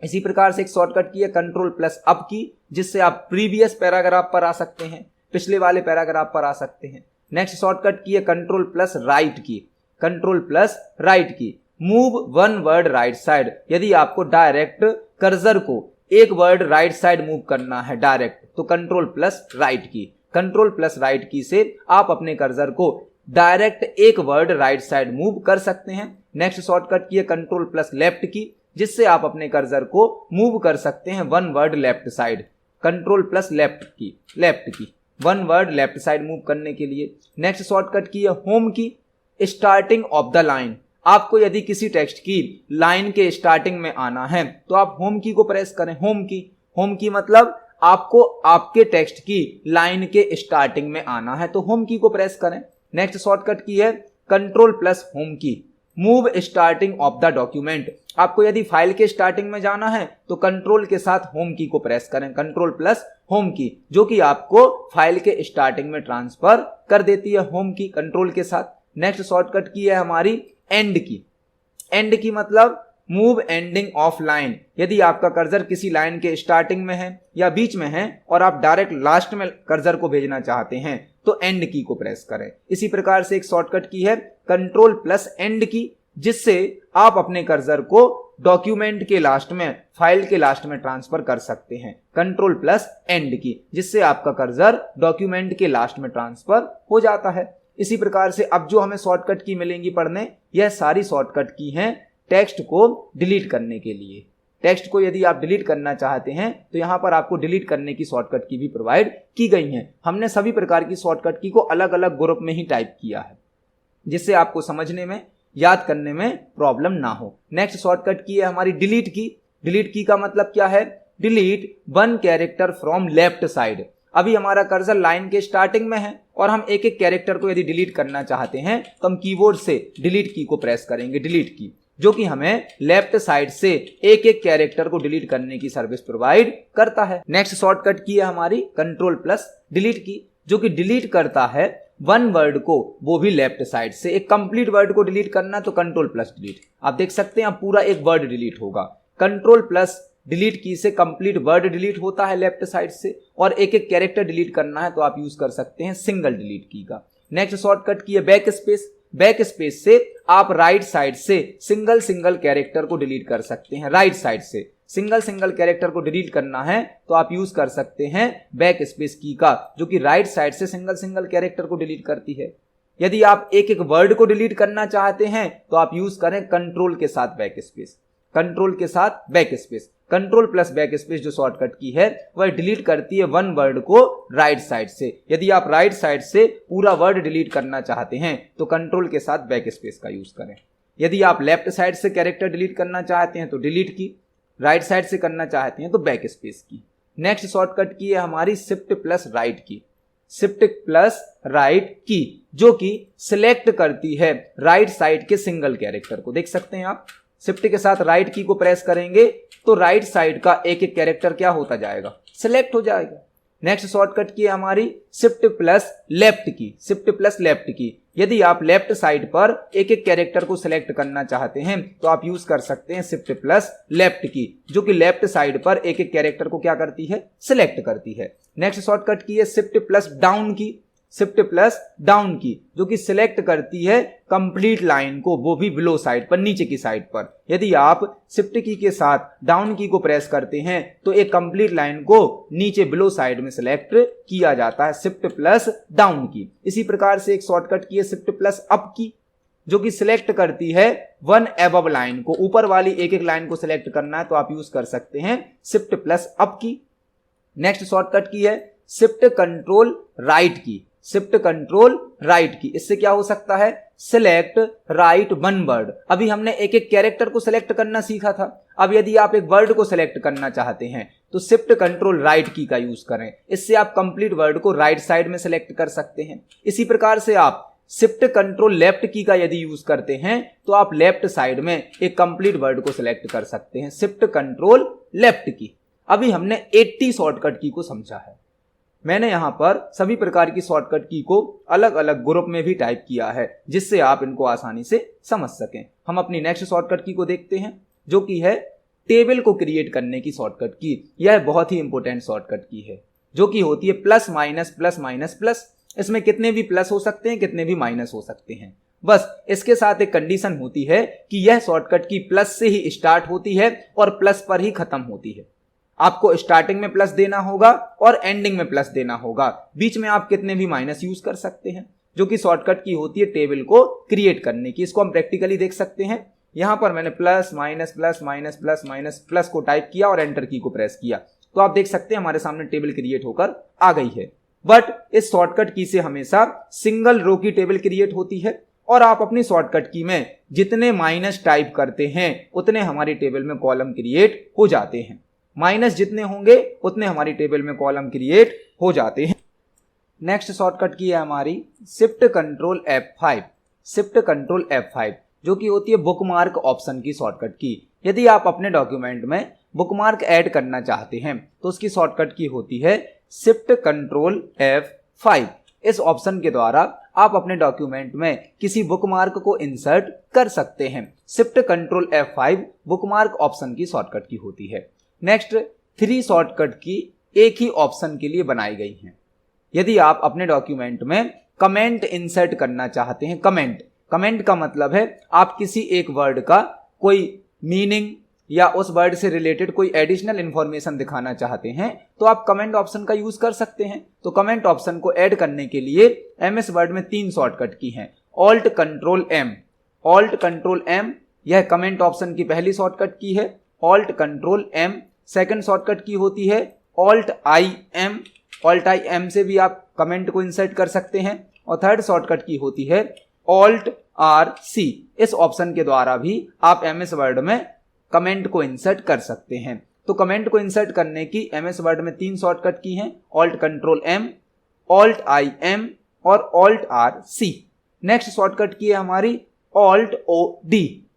Speaker 1: इसी प्रकार से एक शॉर्टकट की है कंट्रोल प्लस अप की, जिससे आप प्रीवियस पैराग्राफ पर आ सकते हैं, पिछले वाले पैराग्राफ पर आ सकते हैं। नेक्स्ट शॉर्टकट की है कंट्रोल प्लस राइट की, कंट्रोल प्लस राइट की, move one word right side. यदि आपको डायरेक्ट कर्सर को एक वर्ड राइट साइड मूव करना है डायरेक्ट, तो कंट्रोल प्लस राइट की, कंट्रोल प्लस राइट की से आप अपने कर्सर को डायरेक्ट एक वर्ड राइट साइड मूव कर सकते हैं। नेक्स्ट शॉर्टकट की है कंट्रोल प्लस लेफ्ट की, जिससे आप अपने कर्सर को मूव कर सकते हैं one word left side. Control plus left की, लेफ्ट की, one word left side move करने के लिए। नेक्स्ट शॉर्टकट की है होम की, स्टार्टिंग ऑफ द लाइन। आपको यदि किसी टेक्स्ट की लाइन के स्टार्टिंग में आना है तो आप होम की को प्रेस करें। होम की, होम की मतलब आपको आपके टेक्स्ट की लाइन के स्टार्टिंग में आना है तो होम की को प्रेस करें। नेक्स्ट शॉर्टकट की है कंट्रोल प्लस होम की, move starting of the document. आपको यदि फाइल के स्टार्टिंग में जाना है तो कंट्रोल के साथ होम की को प्रेस करें। कंट्रोल प्लस होम की, जो कि आपको फाइल के स्टार्टिंग में ट्रांसफर कर देती है होम की कंट्रोल के साथ। नेक्स्ट शॉर्टकट की है हमारी एंड की। एंड की मतलब मूव एंडिंग ऑफ लाइन। यदि आपका कर्सर किसी लाइन के स्टार्टिंग में है या बीच में है और आप डायरेक्ट लास्ट में कर्सर को भेजना चाहते हैं तो एंड की को प्रेस करें। इसी प्रकार से एक शॉर्टकट की है कंट्रोल प्लस एंड की, जिससे आप अपने कर्सर को डॉक्यूमेंट के लास्ट में, फाइल के लास्ट में ट्रांसफर कर सकते हैं। कंट्रोल प्लस एंड की, जिससे आपका कर्सर डॉक्यूमेंट के लास्ट में ट्रांसफर हो जाता है। इसी प्रकार से अब जो हमें शॉर्टकट की मिलेंगी पढ़ने, यह सारी शॉर्टकट की हैं टेक्स्ट को डिलीट करने के लिए। टेक्स्ट को यदि आप डिलीट करना चाहते हैं तो यहां पर आपको डिलीट करने की शॉर्टकट की भी प्रोवाइड की गई हैं। हमने सभी प्रकार की शॉर्टकट की को अलग अलग ग्रुप में ही टाइप किया है, जिससे आपको समझने में, याद करने में प्रॉब्लम ना हो। नेक्स्ट शॉर्टकट की है हमारी डिलीट की। डिलीट की का मतलब क्या है? Delete one character from left side. अभी हमारा कर्सर लाइन के स्टार्टिंग में है और हम एक एक कैरेक्टर को यदि डिलीट करना चाहते हैं तो हम कीबोर्ड से डिलीट की को प्रेस करेंगे, डिलीट की, जो कि हमें लेफ्ट साइड से एक एक कैरेक्टर को डिलीट करने की सर्विस प्रोवाइड करता है। नेक्स्ट शॉर्टकट की है हमारी कंट्रोल प्लस डिलीट की, जो कि डिलीट करता है वन वर्ड को, वो भी लेफ्ट साइड से। एक कंप्लीट वर्ड को डिलीट करना तो कंट्रोल प्लस डिलीट, आप देख सकते हैं पूरा एक वर्ड डिलीट होगा। कंट्रोल प्लस डिलीट की से कंप्लीट वर्ड डिलीट होता है लेफ्ट साइड से, और एक एक कैरेक्टर डिलीट करना है तो आप यूज कर सकते हैं सिंगल डिलीट की का। नेक्स्ट शॉर्टकट की है बैक स्पेस। बैक स्पेस से आप राइट साइड से सिंगल सिंगल कैरेक्टर को डिलीट कर सकते हैं। राइट साइड से सिंगल सिंगल कैरेक्टर को डिलीट करना है तो आप यूज कर सकते हैं बैक स्पेस की का, जो कि राइट साइड से सिंगल सिंगल कैरेक्टर को डिलीट करती है। यदि आप एक एक वर्ड को डिलीट करना चाहते हैं तो आप यूज करें कंट्रोल के साथ बैक स्पेस, कंट्रोल के साथ back space. Control plus back space जो शॉर्टकट की है वह डिलीट करती है वन वर्ड को राइट साइड से। यदि आप राइट साइड से पूरा वर्ड डिलीट करना चाहते हैं तो कंट्रोल के साथ बैक स्पेस का यूज करें। यदि आप लेफ्ट साइड से कैरेक्टर डिलीट करना चाहते हैं तो डिलीट की, राइट साइड से करना चाहते हैं तो बैक स्पेस की। नेक्स्ट शॉर्टकट की है हमारी शिफ्ट प्लस राइट की। शिफ्ट प्लस राइट की, जो कि सिलेक्ट करती है राइट साइड के सिंगल कैरेक्टर को। देख सकते हैं आप, शिफ्ट के साथ राइट की को प्रेस करेंगे तो राइट साइड का एक एक कैरेक्टर क्या होता जाएगा, सिलेक्ट हो जाएगा। नेक्स्ट शॉर्टकट की है हमारी शिफ्ट प्लस लेफ्ट की। शिफ्ट प्लस लेफ्ट की, यदि आप लेफ्ट साइड पर एक एक कैरेक्टर को सिलेक्ट करना चाहते हैं तो आप यूज कर सकते हैं शिफ्ट प्लस लेफ्ट की, जो कि लेफ्ट साइड पर एक एक कैरेक्टर को क्या करती है, सिलेक्ट करती है। नेक्स्ट शॉर्टकट की है शिफ्ट प्लस डाउन की। शिफ्ट प्लस डाउन की, जो कि सिलेक्ट करती है कंप्लीट लाइन को, वो भी बिलो साइड पर, नीचे की साइड पर। यदि आप शिफ्ट की के साथ डाउन की को प्रेस करते हैं तो एक कंप्लीट लाइन को नीचे बिलो साइड में सिलेक्ट किया जाता है, शिफ्ट प्लस डाउन की। इसी प्रकार से एक शॉर्टकट की है शिफ्ट प्लस अप की, जो कि सिलेक्ट करती है वन एबव लाइन को, ऊपर वाली एक एक लाइन को सिलेक्ट करना है तो आप यूज कर सकते हैं शिफ्ट प्लस अप की। नेक्स्ट शॉर्टकट की है शिफ्ट कंट्रोल राइट की। शिफ्ट कंट्रोल राइट की, इससे क्या हो सकता है, सिलेक्ट राइट वन वर्ड। अभी हमने एक एक कैरेक्टर को सिलेक्ट करना सीखा था, अब यदि आप एक वर्ड को सिलेक्ट करना चाहते हैं तो शिफ्ट कंट्रोल राइट की का यूज करें। इससे आप कंप्लीट वर्ड को राइट साइड में सिलेक्ट कर सकते हैं। इसी प्रकार से आप शिफ्ट कंट्रोल लेफ्ट की का यदि यूज करते हैं तो आप लेफ्ट साइड में एक कंप्लीट वर्ड को सिलेक्ट कर सकते हैं, शिफ्ट कंट्रोल लेफ्ट की। अभी हमने 80 शॉर्टकट की को समझा है। मैंने यहां पर सभी प्रकार की शॉर्टकट की को अलग अलग ग्रुप में भी टाइप किया है, जिससे आप इनको आसानी से समझ सकें। हम अपनी नेक्स्ट शॉर्टकट की को देखते हैं, जो कि है टेबल को क्रिएट करने की शॉर्टकट की। यह बहुत ही इंपॉर्टेंट शॉर्टकट की है, जो कि होती है plus minus plus minus plus. इसमें कितने भी प्लस हो सकते हैं, कितने भी माइनस हो सकते हैं। बस इसके साथ एक कंडीशन होती है कि यह शॉर्टकट की प्लस से ही स्टार्ट होती है और प्लस पर ही खत्म होती है। आपको स्टार्टिंग में प्लस देना होगा और एंडिंग में प्लस देना होगा, बीच में आप कितने भी माइनस यूज कर सकते हैं, जो कि शॉर्टकट की होती है टेबल को क्रिएट करने की। इसको हम प्रैक्टिकली देख सकते हैं। यहां पर मैंने plus minus plus minus plus minus plus को टाइप किया और एंटर की को प्रेस किया, तो आप देख सकते हैं हमारे सामने टेबल क्रिएट होकर आ गई है। बट इस शॉर्टकट की से हमेशा सिंगल रो की टेबल क्रिएट होती है, और आप अपनी शॉर्टकट की में जितने माइनस टाइप करते हैं उतने हमारी टेबल में कॉलम क्रिएट हो जाते हैं। माइनस जितने होंगे उतने हमारी टेबल में कॉलम क्रिएट हो जाते हैं। नेक्स्ट शॉर्टकट की है हमारी shift control F5। Shift control F5, जो कि होती है बुकमार्क ऑप्शन की शॉर्टकट की। यदि आप अपने डॉक्यूमेंट में बुकमार्क ऐड करना चाहते हैं तो उसकी शॉर्टकट की होती है शिफ्ट कंट्रोल F5। इस ऑप्शन के द्वारा आप अपने डॉक्यूमेंट में किसी बुकमार्क को इंसर्ट कर सकते हैं। Shift control F5 bookmark option की शॉर्टकट की होती है। नेक्स्ट 3 शॉर्टकट की एक ही ऑप्शन के लिए बनाई गई हैं। यदि आप अपने डॉक्यूमेंट में कमेंट इंसर्ट करना चाहते हैं, कमेंट का मतलब है आप किसी एक वर्ड का कोई मीनिंग या उस वर्ड से रिलेटेड कोई एडिशनल इंफॉर्मेशन दिखाना चाहते हैं तो आप कमेंट ऑप्शन का यूज कर सकते हैं। तो कमेंट ऑप्शन को ऐड करने के लिए MS वर्ड में 3 शॉर्टकट की हैं। ऑल्ट कंट्रोल M, यह कमेंट ऑप्शन की पहली शॉर्टकट की है। Alt control M second shortcut की होती है ऑल्ट आई एम से भी आप कमेंट को इंसर्ट कर सकते हैं। और थर्ड शॉर्टकट की होती है ऑल्ट RC। इस ऑप्शन के द्वारा भी आप MS वर्ड में कमेंट को इंसर्ट कर सकते हैं। तो कमेंट को इंसर्ट करने की MS वर्ड में 3 शॉर्टकट की हैं, alt control M, alt IM और ऑल्ट RC। नेक्स्ट शॉर्टकट की है हमारी ऑल्ट OD,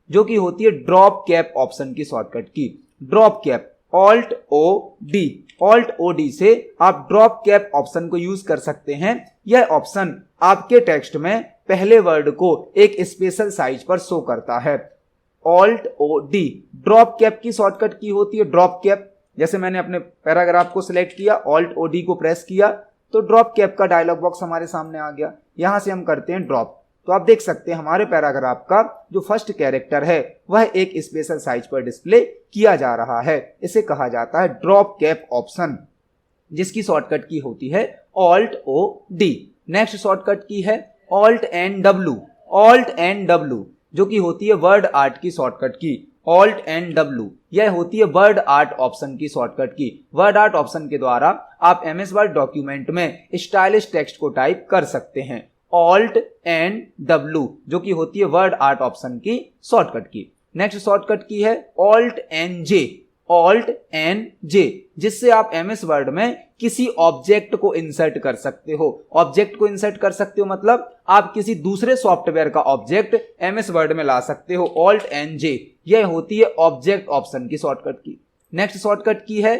Speaker 1: जो कि होती है ड्रॉप कैप ऑप्शन की शॉर्टकट की। Drop cap, alt OD, alt OD से आप ड्रॉप कैप ऑप्शन को यूज कर सकते हैं। यह ऑप्शन आपके टेक्स्ट में पहले वर्ड को एक स्पेशल साइज पर शो करता है। ऑल्ट OD ड्रॉप कैप की शॉर्टकट की होती है। ड्रॉप कैप, जैसे मैंने अपने पैराग्राफ को सिलेक्ट किया, ऑल्ट OD को प्रेस किया तो ड्रॉप कैप का डायलॉग बॉक्स हमारे सामने आ गया। यहां से हम करते हैं ड्रॉप, तो आप देख सकते हैं हमारे पैराग्राफ का जो फर्स्ट कैरेक्टर है वह एक स्पेशल साइज पर डिस्प्ले किया जा रहा है। इसे कहा जाता है ड्रॉप कैप ऑप्शन, जिसकी शॉर्टकट की होती है ऑल्ट OD। नेक्स्ट शॉर्टकट की है ऑल्ट NW, ऑल्ट NW जो कि होती है वर्ड आर्ट की शॉर्टकट की। ऑल्ट NW यह होती है वर्ड आर्ट ऑप्शन की शॉर्टकट की। वर्ड आर्ट ऑप्शन के द्वारा आप MS वर्ड डॉक्यूमेंट में स्टाइलिश टेक्स्ट को टाइप कर सकते हैं। ऑल्ट NW जो कि होती है वर्ड आर्ट ऑप्शन की शॉर्टकट की। नेक्स्ट शॉर्टकट की है ऑल्ट NJ, ऑल्ट NJ जिससे आप MS वर्ड में किसी ऑब्जेक्ट को इंसर्ट कर सकते हो। ऑब्जेक्ट को इंसर्ट कर सकते हो मतलब आप किसी दूसरे सॉफ्टवेयर का ऑब्जेक्ट MS वर्ड में ला सकते हो। ऑल्ट NJ यह होती है ऑब्जेक्ट ऑप्शन की शॉर्टकट की। नेक्स्ट शॉर्टकट की है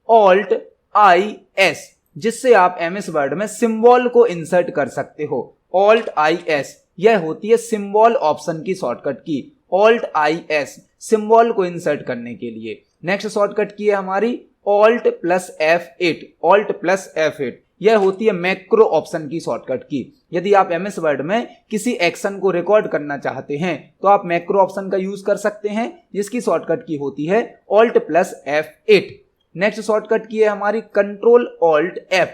Speaker 1: ऑल्ट IS जिससे आप MS वर्ड में सिंबल को इंसर्ट कर सकते हो। ऑल्ट IS यह होती है सिंबल ऑप्शन की शॉर्टकट की। ऑल्ट IS सिंबल को इंसर्ट करने के लिए। नेक्स्ट शॉर्टकट की है हमारी ऑल्ट +F8, ऑल्ट +F8 यह होती है मैक्रो ऑप्शन की शॉर्टकट की। यदि आप MS वर्ड में किसी एक्शन को रिकॉर्ड करना चाहते हैं तो आप मैक्रो ऑप्शन का यूज कर सकते हैं, जिसकी शॉर्टकट की होती है ऑल्ट +F8। नेक्स्ट शॉर्टकट की है हमारी कंट्रोल ऑल्ट F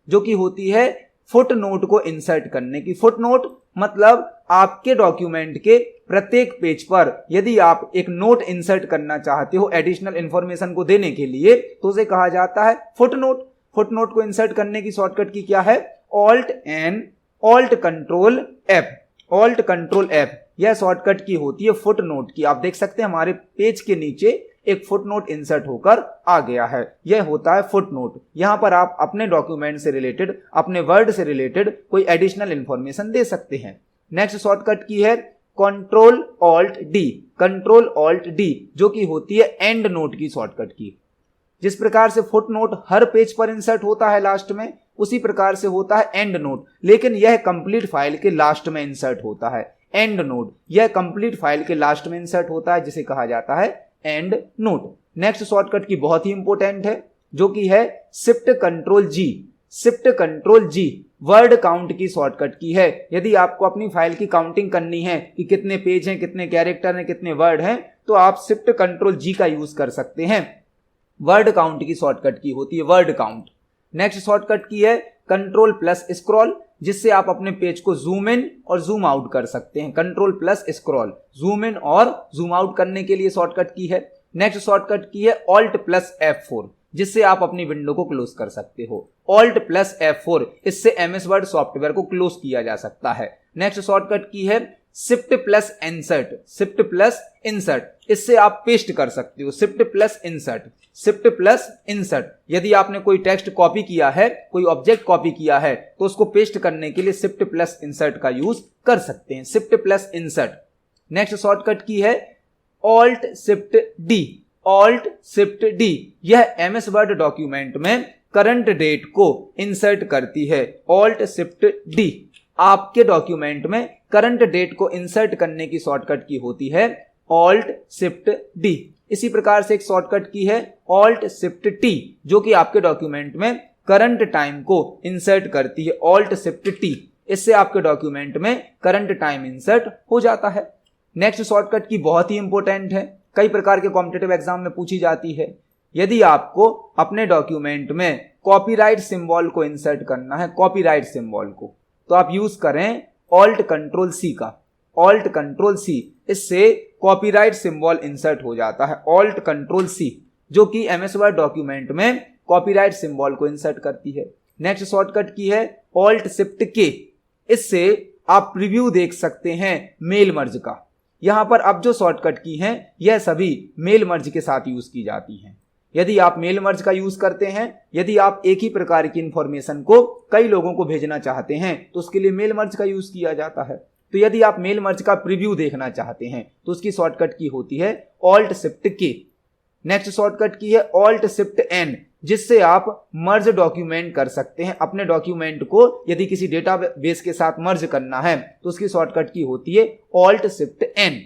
Speaker 1: जो कि होती है फुट नोट को इंसर्ट करने की। फुट नोट मतलब आपके डॉक्यूमेंट के प्रत्येक पेज पर यदि आप एक नोट इंसर्ट करना चाहते हो एडिशनल इंफॉर्मेशन को देने के लिए तो उसे कहा जाता है फुट नोट। फुट नोट को इंसर्ट करने की शॉर्टकट की क्या है alt N, alt control F, alt control F यह शॉर्टकट की होती है फुट नोट की। आप देख सकते हैं हमारे पेज के नीचे एक फुट नोट इंसर्ट होकर आ गया है, यह होता है फुट नोट। यहां पर आप अपने डॉक्यूमेंट से रिलेटेड, अपने वर्ड से रिलेटेड कोई एडिशनल इंफॉर्मेशन दे सकते हैं। नेक्स्ट शॉर्टकट की है control alt D, control alt D जो कि होती है एंड नोट की शॉर्टकट की। जिस प्रकार से फुट नोट हर पेज पर इंसर्ट होता है लास्ट में, उसी प्रकार से होता है एंड नोट, लेकिन यह कंप्लीट फाइल के लास्ट में इंसर्ट होता है। एंड नोट यह कंप्लीट फाइल के लास्ट में इंसर्ट होता है, जिसे कहा जाता है एंड नोट। नेक्स्ट शॉर्टकट की बहुत ही इंपॉर्टेंट है जो कि है shift control G, shift control G word count की शॉर्टकट की है। यदि आपको अपनी फाइल की काउंटिंग करनी है कि कितने पेज हैं, कितने कैरेक्टर हैं, कितने वर्ड हैं, तो आप शिफ्ट कंट्रोल G का यूज कर सकते हैं। वर्ड काउंट की शॉर्टकट की होती है वर्ड काउंट। नेक्स्ट शॉर्टकट की है कंट्रोल +स्क्रॉल जिससे आप अपने पेज को जूम इन और जूम आउट कर सकते हैं। कंट्रोल +स्क्रॉल जूम इन और जूम आउट करने के लिए शॉर्टकट की है। नेक्स्ट शॉर्टकट की है ऑल्ट +F4 जिससे आप अपनी विंडो को क्लोज कर सकते हो। ऑल्ट +F4 इससे MS वर्ड सॉफ्टवेयर को क्लोज किया जा सकता है। नेक्स्ट शॉर्टकट की है शिफ्ट +इंसर्ट, शिफ्ट +इंसर्ट इससे आप पेस्ट कर सकते हो। शिफ्ट +इंसर्ट, शिफ्ट +इंसर्ट यदि आपने कोई टेक्स्ट कॉपी किया है, कोई ऑब्जेक्ट कॉपी किया है तो उसको पेस्ट करने के लिए शिफ्ट +इंसर्ट का यूज कर सकते हैं। Shift +insert. नेक्स्ट शॉर्टकट की है alt shift D, alt shift D यह MS वर्ड डॉक्यूमेंट में करंट डेट को इंसर्ट करती है। ऑल्ट शिफ्ट D आपके डॉक्यूमेंट में करंट डेट को इंसर्ट करने की शॉर्टकट की होती है ऑल्ट शिफ्ट D। इसी प्रकार से एक शॉर्टकट की है ऑल्ट शिफ्ट T जो कि आपके डॉक्यूमेंट में करंट टाइम को इंसर्ट करती है। ऑल्ट शिफ्ट T इससे आपके डॉक्यूमेंट में करंट टाइम इंसर्ट हो जाता है। नेक्स्ट शॉर्टकट की बहुत ही इंपॉर्टेंट है, कई प्रकार के कॉम्पिटिटिव एग्जाम में पूछी जाती है। यदि आपको अपने डॉक्यूमेंट में कॉपीराइट सिंबल को इंसर्ट करना है, कॉपीराइट सिंबल को, तो आप यूज करें ऑल्ट कंट्रोल C का। ऑल्ट कंट्रोल C इससे कॉपीराइट सिंबल इंसर्ट हो जाता है। ऑल्ट कंट्रोल C जो कि MS वर्ड डॉक्यूमेंट में कॉपीराइट सिंबल को इंसर्ट करती है। नेक्स्ट शॉर्टकट की है ऑल्ट शिफ्ट K, इससे आप प्रीव्यू देख सकते हैं मेल मर्ज का। यहां पर अब जो शॉर्टकट की हैं यह सभी मेल मर्ज के साथ यूज की जाती हैं। यदि आप मेल मर्ज का यूज करते हैं, यदि आप एक ही प्रकार की इंफॉर्मेशन को कई लोगों को भेजना चाहते हैं तो उसके लिए मेल मर्ज का यूज किया जाता है। तो यदि आप मेल मर्ज का प्रीव्यू देखना चाहते हैं तो उसकी शॉर्टकट की होती है ऑल्ट शिफ्ट के। नेक्स्ट शॉर्टकट की है ऑल्ट शिफ्ट एन, जिससे आप मर्ज डॉक्यूमेंट कर सकते हैं। अपने डॉक्यूमेंट को यदि किसी डेटाबेस के साथ मर्ज करना है तो उसकी शॉर्टकट की होती है alt shift N.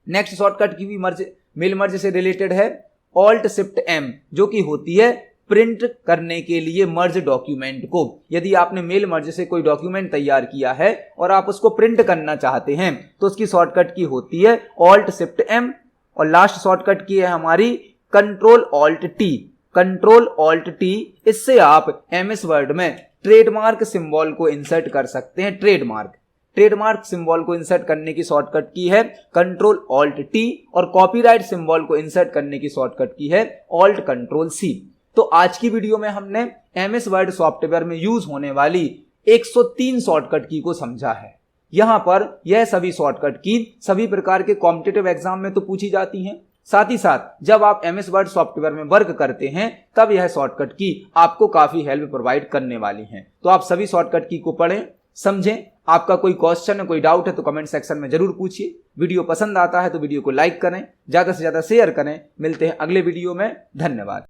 Speaker 1: Next shortcut की भी मेल मर्ज से रिलेटेड है ऑल्ट शिफ्ट एम, जो कि होती है प्रिंट करने के लिए मर्ज डॉक्यूमेंट को। यदि आपने मेल मर्ज से कोई डॉक्यूमेंट तैयार किया है और आप उसको प्रिंट करना चाहते हैं तो उसकी शॉर्टकट की होती है ऑल्ट शिफ्ट एम। और लास्ट शॉर्टकट की है हमारी control alt T. Control alt T, इससे आप एमएस वर्ड में ट्रेडमार्क सिंबल को इंसर्ट कर सकते हैं। ट्रेडमार्क सिंबल को इंसर्ट करने की शॉर्टकट की है कंट्रोल ऑल्ट टी और कॉपीराइट सिंबल को इंसर्ट करने की शॉर्टकट की है ऑल्ट कंट्रोल सी। तो आज की वीडियो में हमने एमएस वर्ड सॉफ्टवेयर में यूज होने वाली 103 शॉर्टकट की को समझा है। यहां पर यह सभी शॉर्टकट की सभी प्रकार के कॉम्पिटिटिव एग्जाम में तो पूछी जाती हैं, साथ ही साथ जब आप एमएस वर्ड सॉफ्टवेयर में वर्क करते हैं तब यह शॉर्टकट की आपको काफी हेल्प प्रोवाइड करने वाली हैं। तो आप सभी शॉर्टकट की को पढ़ें, समझें। आपका कोई क्वेश्चन है, कोई डाउट है तो कमेंट सेक्शन में जरूर पूछिए। वीडियो पसंद आता है तो वीडियो को लाइक करें, ज्यादा से ज्यादा शेयर करें। मिलते हैं अगले वीडियो में। धन्यवाद।